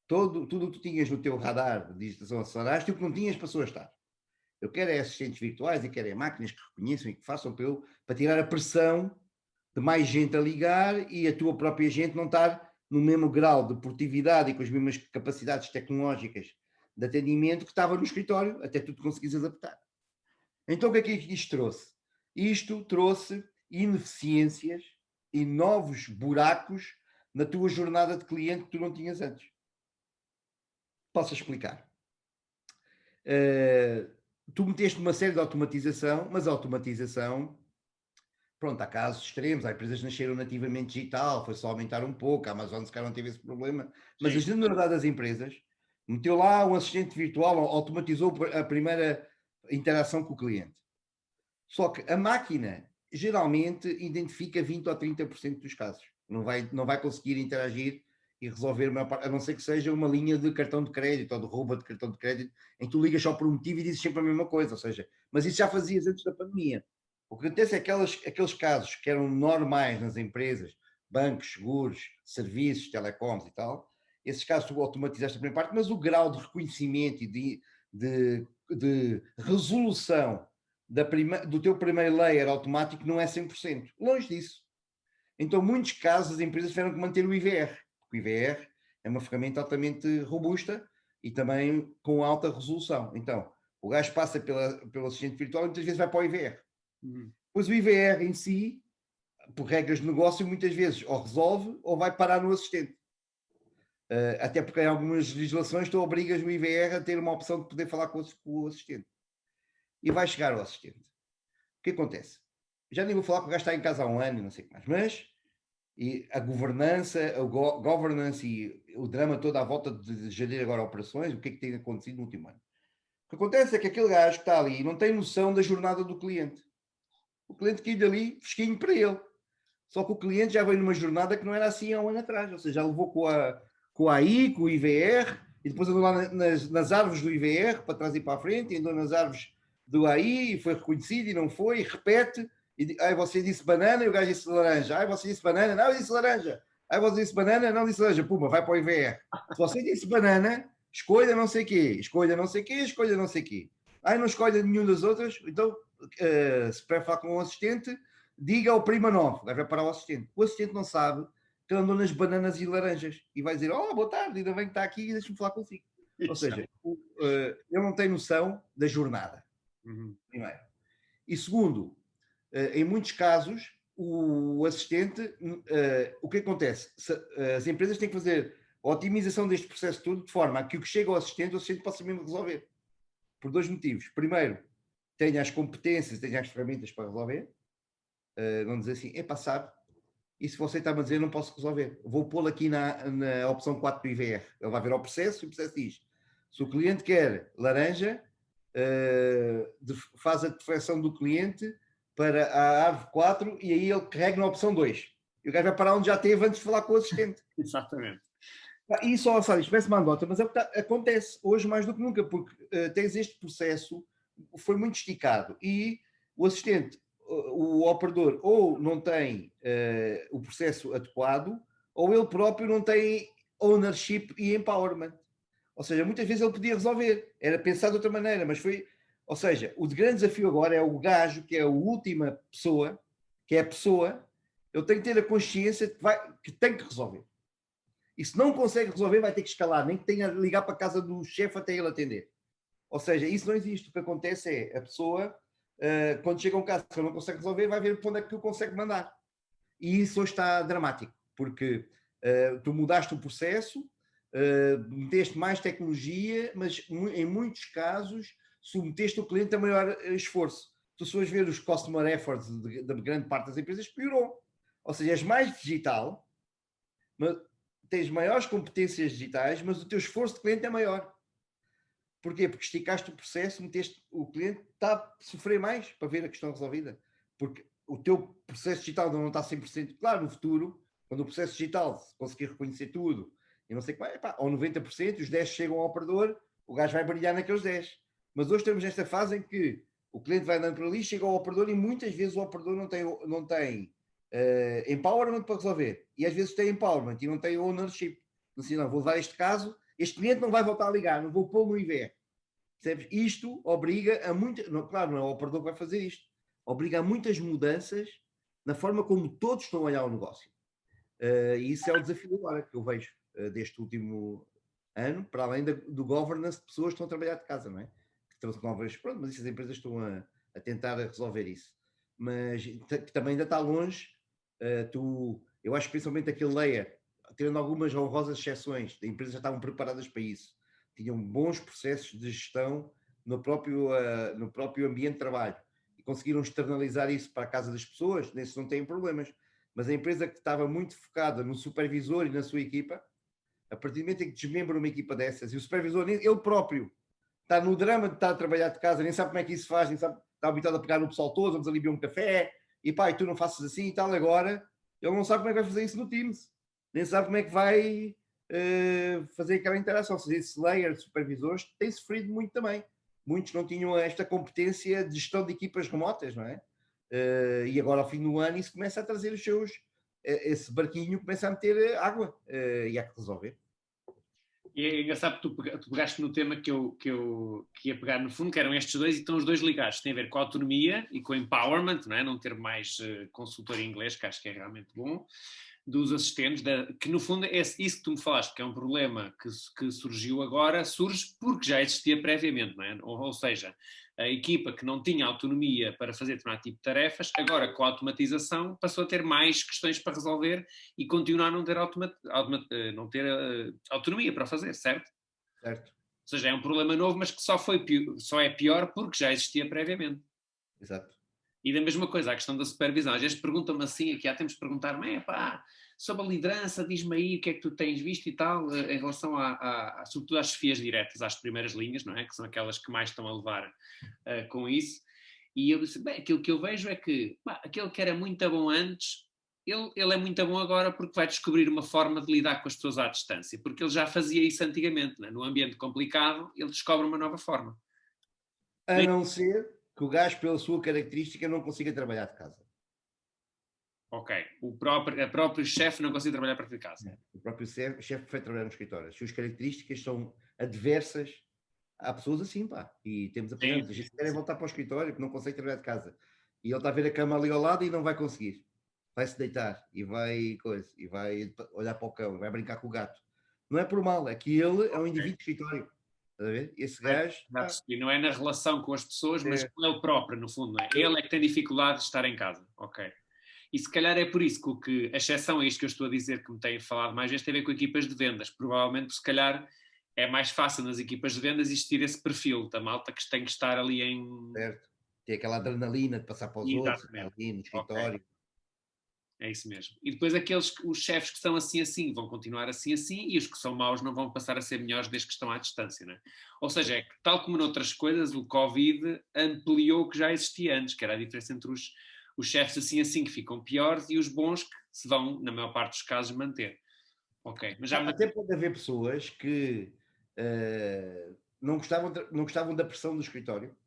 Tudo o que tu tinhas no teu radar de digitalização aceleraste e o que não tinhas passou a estar. Eu quero é assistentes virtuais e quero é máquinas que reconheçam e que façam para tirar a pressão de mais gente a ligar e a tua própria gente não estar no mesmo grau de produtividade e com as mesmas capacidades tecnológicas de atendimento que estava no escritório, até tu te conseguires adaptar. Então o que é que isto trouxe? Isto trouxe ineficiências e novos buracos na tua jornada de cliente que tu não tinhas antes. Posso explicar? Tu meteste uma série de automatização, mas a automatização, pronto, há casos extremos, há empresas que nasceram nativamente digital, foi só aumentar um pouco, a Amazon se calhar não teve esse problema, mas Sim. a generalidade das empresas meteu lá um assistente virtual, automatizou a primeira interação com o cliente. Só que a máquina geralmente identifica 20 ou 30% dos casos. Não vai conseguir interagir e resolver, a não ser que seja uma linha de cartão de crédito ou de roubo de cartão de crédito, em que tu ligas só por um motivo e dizes sempre a mesma coisa. Ou seja, mas isso já fazias antes da pandemia. O que acontece é que aqueles casos que eram normais nas empresas, bancos, seguros, serviços, telecoms e tal, esses casos tu automatizaste a primeira parte, mas o grau de reconhecimento e de resolução do teu primeiro layer automático não é 100%. Longe disso. Então, muitos casos, as empresas tiveram que manter o IVR, porque o IVR é uma ferramenta altamente robusta e também com alta resolução. Então, o gajo passa pelo assistente virtual e muitas vezes vai para o IVR. Pois o IVR em si, por regras de negócio, muitas vezes ou resolve ou vai parar no assistente. Até porque em algumas legislações tu obrigas o IVR a ter uma opção de poder falar com o assistente. E vai chegar ao assistente. O que acontece? Já nem vou falar que o gajo está em casa há um ano e não sei o que mais, mas a governança, governance e o drama todo à volta de gerir agora operações, o que é que tem acontecido no último ano? O que acontece é que aquele gajo que está ali não tem noção da jornada do cliente. O cliente que ir dali, fresquinho para ele. Só que o cliente já veio numa jornada que não era assim há um ano atrás, ou seja, já levou com a AI, com o IVR, e depois andou lá nas árvores do IVR, para trás e para a frente, e andou nas árvores do AI, e foi reconhecido, e não foi, e repete, aí você disse banana, e o gajo disse laranja, aí você disse banana, não, eu disse laranja, aí você disse banana, não disse laranja, puma, vai para o IVR. Se você disse banana, escolha não sei o quê, escolha não sei o quê, escolha não sei o quê. Aí não escolha nenhum das outras, então, se prefere falar com um assistente, diga ao prima 9, vai parar o assistente. O assistente não sabe que ele andou nas bananas e laranjas e vai dizer: oh, boa tarde, ainda bem que está aqui e deixa-me falar consigo. Ou seja, ele não tem noção da jornada, primeiro. E segundo, em muitos casos, o assistente, o que acontece? As empresas têm que fazer a otimização deste processo todo de forma a que o que chega ao assistente, o assistente possa mesmo resolver. Por dois motivos. Primeiro, tenha as competências, tenha as ferramentas para resolver. Não dizer assim, sabe, e se você está-me a dizer, não posso resolver. Vou pô-lo aqui na opção 4 do IVR. Ele vai ver ao processo e o processo diz, se o cliente quer laranja, faz a deflexão do cliente para a árvore 4 e aí ele carrega na opção 2. E o gajo vai parar onde já teve antes de falar com o assistente. Exatamente. E só, sabe, isto parece uma anedota, mas é o que acontece hoje mais do que nunca, porque tens este processo, foi muito esticado, e o assistente, o operador, ou não tem o processo adequado, ou ele próprio não tem ownership e empowerment. Ou seja, muitas vezes ele podia resolver, era pensar de outra maneira, mas foi... Ou seja, o grande desafio agora é o gajo, que é a última pessoa, que é a pessoa, ele tem que ter a consciência que tem que resolver. E se não consegue resolver, vai ter que escalar, nem que tenha de ligar para a casa do chefe até ele atender. Ou seja, isso não existe. O que acontece é a pessoa quando chega um caso que ele não consegue resolver, vai ver para onde é que tu consegue mandar. E isso hoje está dramático, porque tu mudaste o processo, meteste mais tecnologia, mas em muitos casos submeteste o cliente a maior esforço. Tu, se fores ver os customer efforts da grande parte das empresas, piorou. Ou seja, és mais digital, mas tens maiores competências digitais, mas o teu esforço de cliente é maior. Porquê? Porque esticaste o processo, meteste o cliente, está a sofrer mais para ver a questão resolvida. Porque o teu processo digital não está 100%. Claro, no futuro, quando o processo digital conseguir reconhecer tudo, e não sei o que vai, ou 90%, os 10 chegam ao operador, o gajo vai brilhar naqueles 10. Mas hoje estamos nesta fase em que o cliente vai andando por ali, chega ao operador e muitas vezes o operador não tem empowerment para resolver. E às vezes tem empowerment e não tem ownership. Assim, não, vou levar este caso, este cliente não vai voltar a ligar, não vou pô-lo no IVE. Percebes? Isto obriga a muitas. Claro, não é o operador que vai fazer isto. Obriga a muitas mudanças na forma como todos estão a olhar o negócio. E isso é o desafio agora que eu vejo deste último ano, para além do governance de pessoas que estão a trabalhar de casa, não é? Que trouxe novas. Pronto, mas essas empresas estão a tentar resolver isso. Mas que também ainda está longe. Eu acho que principalmente aquele layer, tendo algumas honrosas exceções, as empresas já estavam preparadas para isso. Tinham bons processos de gestão no próprio ambiente de trabalho e conseguiram externalizar isso para a casa das pessoas, nesses não têm problemas. Mas a empresa que estava muito focada no supervisor e na sua equipa, a partir do momento em que desmembra uma equipa dessas, e o supervisor, ele próprio, está no drama de estar a trabalhar de casa, nem sabe como é que isso faz, nem sabe, está habituado a pegar o pessoal todo, vamos ali beber um café, e pá, e tu não faças assim e tal, agora, ele não sabe como é que vai fazer isso no Teams, nem sabe como é que vai fazer aquela interação. Ou seja, esse layer de supervisores tem sofrido muito também. Muitos não tinham esta competência de gestão de equipas remotas, não é? E agora, ao fim do ano, isso começa a trazer os seus. Esse barquinho começa a meter água e há que resolver. E é engraçado que tu pegaste no tema que eu ia pegar no fundo, que eram estes dois, e estão os dois ligados. Tem a ver com a autonomia e com o empowerment, não é? Não ter mais consultor em inglês, que acho que é realmente bom, dos assistentes, que no fundo é isso que tu me falaste, que é um problema que surgiu agora, surge porque já existia previamente, não é? Ou seja, a equipa que não tinha autonomia para fazer determinado tipo de tarefas, agora com a automatização passou a ter mais questões para resolver e continua a não ter, autonomia para fazer, certo? Certo. Ou seja, é um problema novo, mas que só é pior porque já existia previamente. Exato. E da mesma coisa, a questão da supervisão. Às vezes perguntam-me assim, aqui há tempos perguntar-me, sobre a liderança, diz-me aí o que é que tu tens visto e tal, em relação sobretudo às chefias diretas, às primeiras linhas, não é? Que são aquelas que mais estão a levar com isso. E eu disse, aquilo que eu vejo é que aquele que era muito bom antes, ele é muito bom agora porque vai descobrir uma forma de lidar com as pessoas à distância, porque ele já fazia isso antigamente, não é? No ambiente complicado, ele descobre uma nova forma. A não ser que o gajo, pela sua característica, não consiga trabalhar de casa. Ok. A próprio chefe não consegue trabalhar para de casa. O próprio chefe foi trabalhar no escritório. As suas características são adversas. Há pessoas assim, pá. E temos apoiantes. A gente quer voltar para o escritório, que não consegue trabalhar de casa. E ele está a ver a cama ali ao lado e não vai conseguir. Vai-se deitar e vai olhar para o cão, vai brincar com o gato. Não é por mal, é que ele é um indivíduo de escritório. Está a ver? Esse gajo. E não é na relação com as pessoas, mas com ele próprio, no fundo. Não é? Ele é que tem dificuldade de estar em casa. Ok. E se calhar é por isso que a exceção a isto que eu estou a dizer, que me têm falado mais vezes, tem a ver com equipas de vendas. Provavelmente, se calhar, é mais fácil nas equipas de vendas existir esse perfil da malta que tem que estar ali em. Certo. Tem aquela adrenalina de passar para os outros, estar ali no escritório. Okay. É isso mesmo. E depois os chefes que são assim, vão continuar assim, e os que são maus não vão passar a ser melhores desde que estão à distância, não é? Ou seja, é que, tal como noutras coisas, o Covid ampliou o que já existia antes, que era a diferença entre os chefes assim que ficam piores e os bons que se vão, na maior parte dos casos, manter. Ok. Mas até pode haver pessoas que não gostavam da pressão do escritório.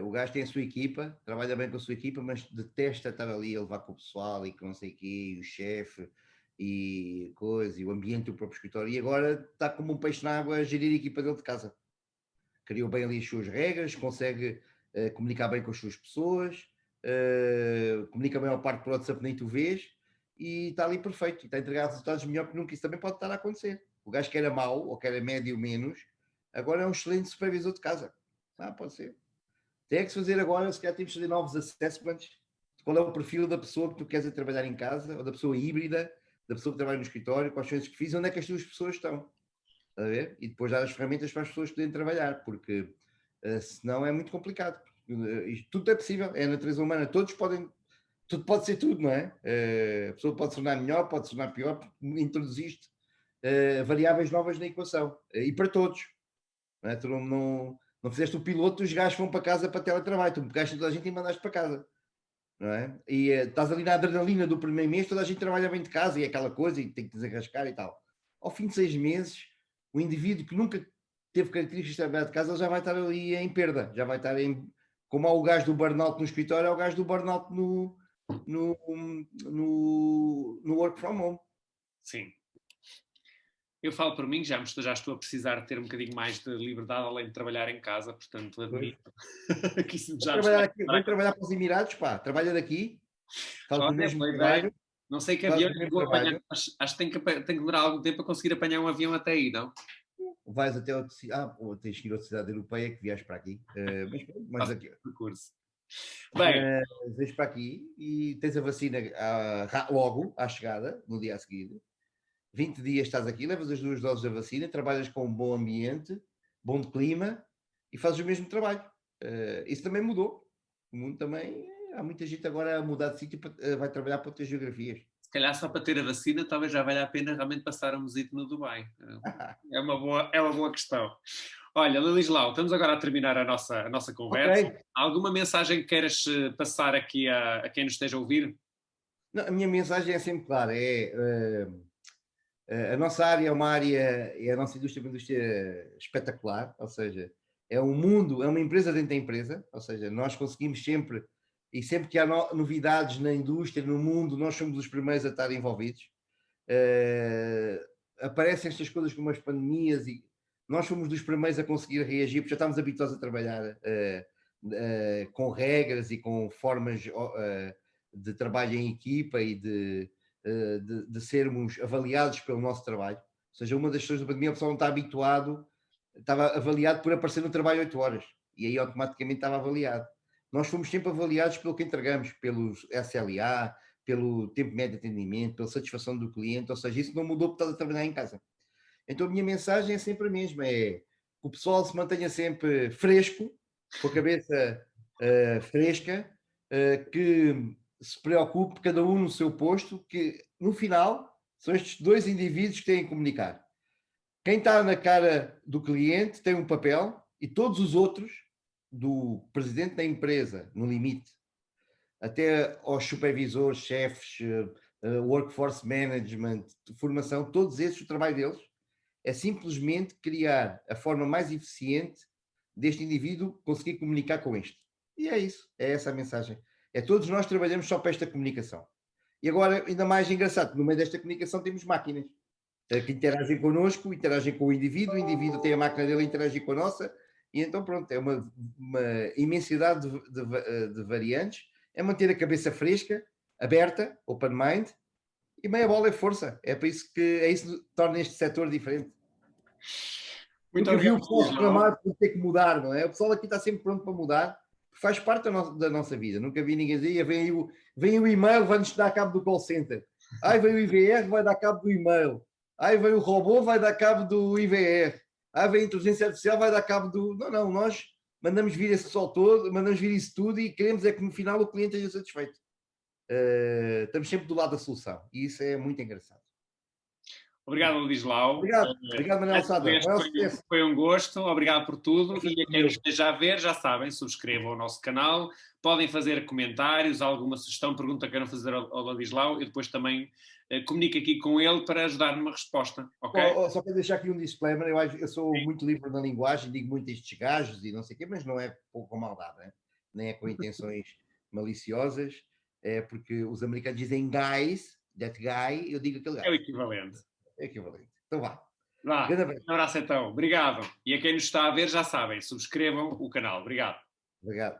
O gajo tem a sua equipa, trabalha bem com a sua equipa, mas detesta estar ali a levar com o pessoal e com não sei o quê, e o chefe e coisa, e o ambiente do próprio escritório. E agora está como um peixe na água a gerir a equipa dele de casa. Criou bem ali as suas regras, consegue comunicar bem com as suas pessoas, comunica bem ao parte por WhatsApp, nem tu vês, e está ali perfeito, e está a entregar resultados melhor que nunca. Isso também pode estar a acontecer. O gajo que era mau, ou que era médio menos, agora é um excelente supervisor de casa. Pode ser. Tem que se fazer agora, se calhar temos que fazer novos assessments. Qual é o perfil da pessoa que tu queres trabalhar em casa, ou da pessoa híbrida, da pessoa que trabalha no escritório, quais são os desafio, onde é que as tuas pessoas estão. A ver? E depois dar as ferramentas para as pessoas poderem trabalhar, porque senão é muito complicado. Isto tudo é possível, é a natureza humana, todos podem, tudo pode ser tudo, não é? A pessoa pode se tornar melhor, pode se tornar pior, porque introduziste variáveis novas na equação, e para todos. Não é? Tu não fizeste o piloto, os gajos vão para casa para teletrabalho, tu pegaste toda a gente e mandaste para casa. Não é? E estás ali na adrenalina do primeiro mês, toda a gente trabalha bem de casa e aquela coisa, e tem que desenrascar e tal. Ao fim de 6 meses, o indivíduo que nunca teve características de trabalhar de casa, ele já vai estar ali em perda, já vai estar em. Como há o gajo do burnout no escritório, é o gajo do burnout no work from home. Sim. Eu falo por mim, já estou a precisar ter um bocadinho mais de liberdade além de trabalhar em casa, portanto admito que isso já Vem trabalhar para os Emirados, pá, trabalha daqui, faz o mesmo trabalho. Não sei que avião vou apanhar, acho que tem que demorar algum tempo a conseguir apanhar um avião até aí, não? Vais até outra cidade, tens que ir a outra cidade europeia que viajas para aqui, mas aqui. Percurso. Bem, vens para aqui e tens a vacina logo à chegada, no dia a seguir. 20 dias estás aqui, levas as 2 doses da vacina, trabalhas com um bom ambiente, bom de clima e fazes o mesmo trabalho. Isso também mudou. O mundo também, há muita gente agora a mudar de sítio, vai trabalhar para outras geografias. Se calhar só para ter a vacina, talvez já valha a pena realmente passar um visito no Dubai. É uma boa questão. Olha, Lilislau, estamos agora a terminar a nossa conversa. Okay. Alguma mensagem que queiras passar aqui a quem nos esteja a ouvir? Não, a minha mensagem é sempre clara, a nossa área é uma área, a nossa indústria é uma indústria espetacular, ou seja, é um mundo, é uma empresa dentro da empresa, ou seja, nós conseguimos sempre, e sempre que há novidades na indústria, no mundo, nós somos os primeiros a estar envolvidos. Aparecem estas coisas como as pandemias e nós fomos dos primeiros a conseguir reagir, porque já estamos habituados a trabalhar com regras e com formas de trabalho em equipa e de sermos avaliados pelo nosso trabalho. Ou seja, uma das questões da pandemia, o pessoal não está habituado, estava avaliado por aparecer no trabalho 8 horas, e aí automaticamente estava avaliado. Nós fomos sempre avaliados pelo que entregamos, pelos SLA, pelo tempo médio de atendimento, pela satisfação do cliente, ou seja, isso não mudou porque estás a trabalhar em casa. Então a minha mensagem é sempre a mesma, é que o pessoal se mantenha sempre fresco, com a cabeça fresca, que se preocupe cada um no seu posto, que no final são estes 2 indivíduos que têm que comunicar. Quem está na cara do cliente tem um papel e todos os outros, do presidente da empresa, no limite, até aos supervisores, chefes, workforce management, formação, todos esses, o trabalho deles é simplesmente criar a forma mais eficiente deste indivíduo conseguir comunicar com este. E é isso, é essa a mensagem. É todos nós trabalhamos só para esta comunicação. E agora, ainda mais engraçado, no meio desta comunicação temos máquinas que interagem connosco, interagem com o indivíduo tem a máquina dele a interagir com a nossa, e então pronto, é uma imensidade de variantes, é manter a cabeça fresca, aberta, open mind, e meia bola é força. É para isso que torna este setor diferente. Muito obrigado. O pessoal reclamar por ter que mudar, não é? O pessoal aqui está sempre pronto para mudar, faz parte da nossa vida. Nunca vi ninguém dizer, vem o e-mail, vai-nos dar cabo do call center. Ai, vem o IVR, vai dar cabo do e-mail. Ai, vem o robô, vai dar cabo do IVR. Ai, vem a inteligência artificial, vai dar cabo do... Não, nós mandamos vir esse pessoal todo, mandamos vir isso tudo e queremos é que no final o cliente esteja satisfeito. Estamos sempre do lado da solução e isso é muito engraçado. Obrigado, Lilislau. Obrigado, Manuel Sada. Foi um gosto, obrigado por tudo. E a quem nos esteja a ver, já sabem, subscrevam o nosso canal, podem fazer comentários, alguma sugestão, pergunta que queiram fazer ao Lilislau e depois também comunique aqui com ele para ajudar numa resposta, ok? Só para deixar aqui um disclaimer, eu sou muito livre na linguagem, digo muito estes gajos e não sei o quê, mas não é com maldade, né? Nem é com intenções maliciosas, é porque os americanos dizem guys, that guy, eu digo aquele gajo. É o equivalente. É equivalente. Então vá. Um abraço então. Obrigado. E a quem nos está a ver, já sabem, subscrevam o canal. Obrigado. Obrigado.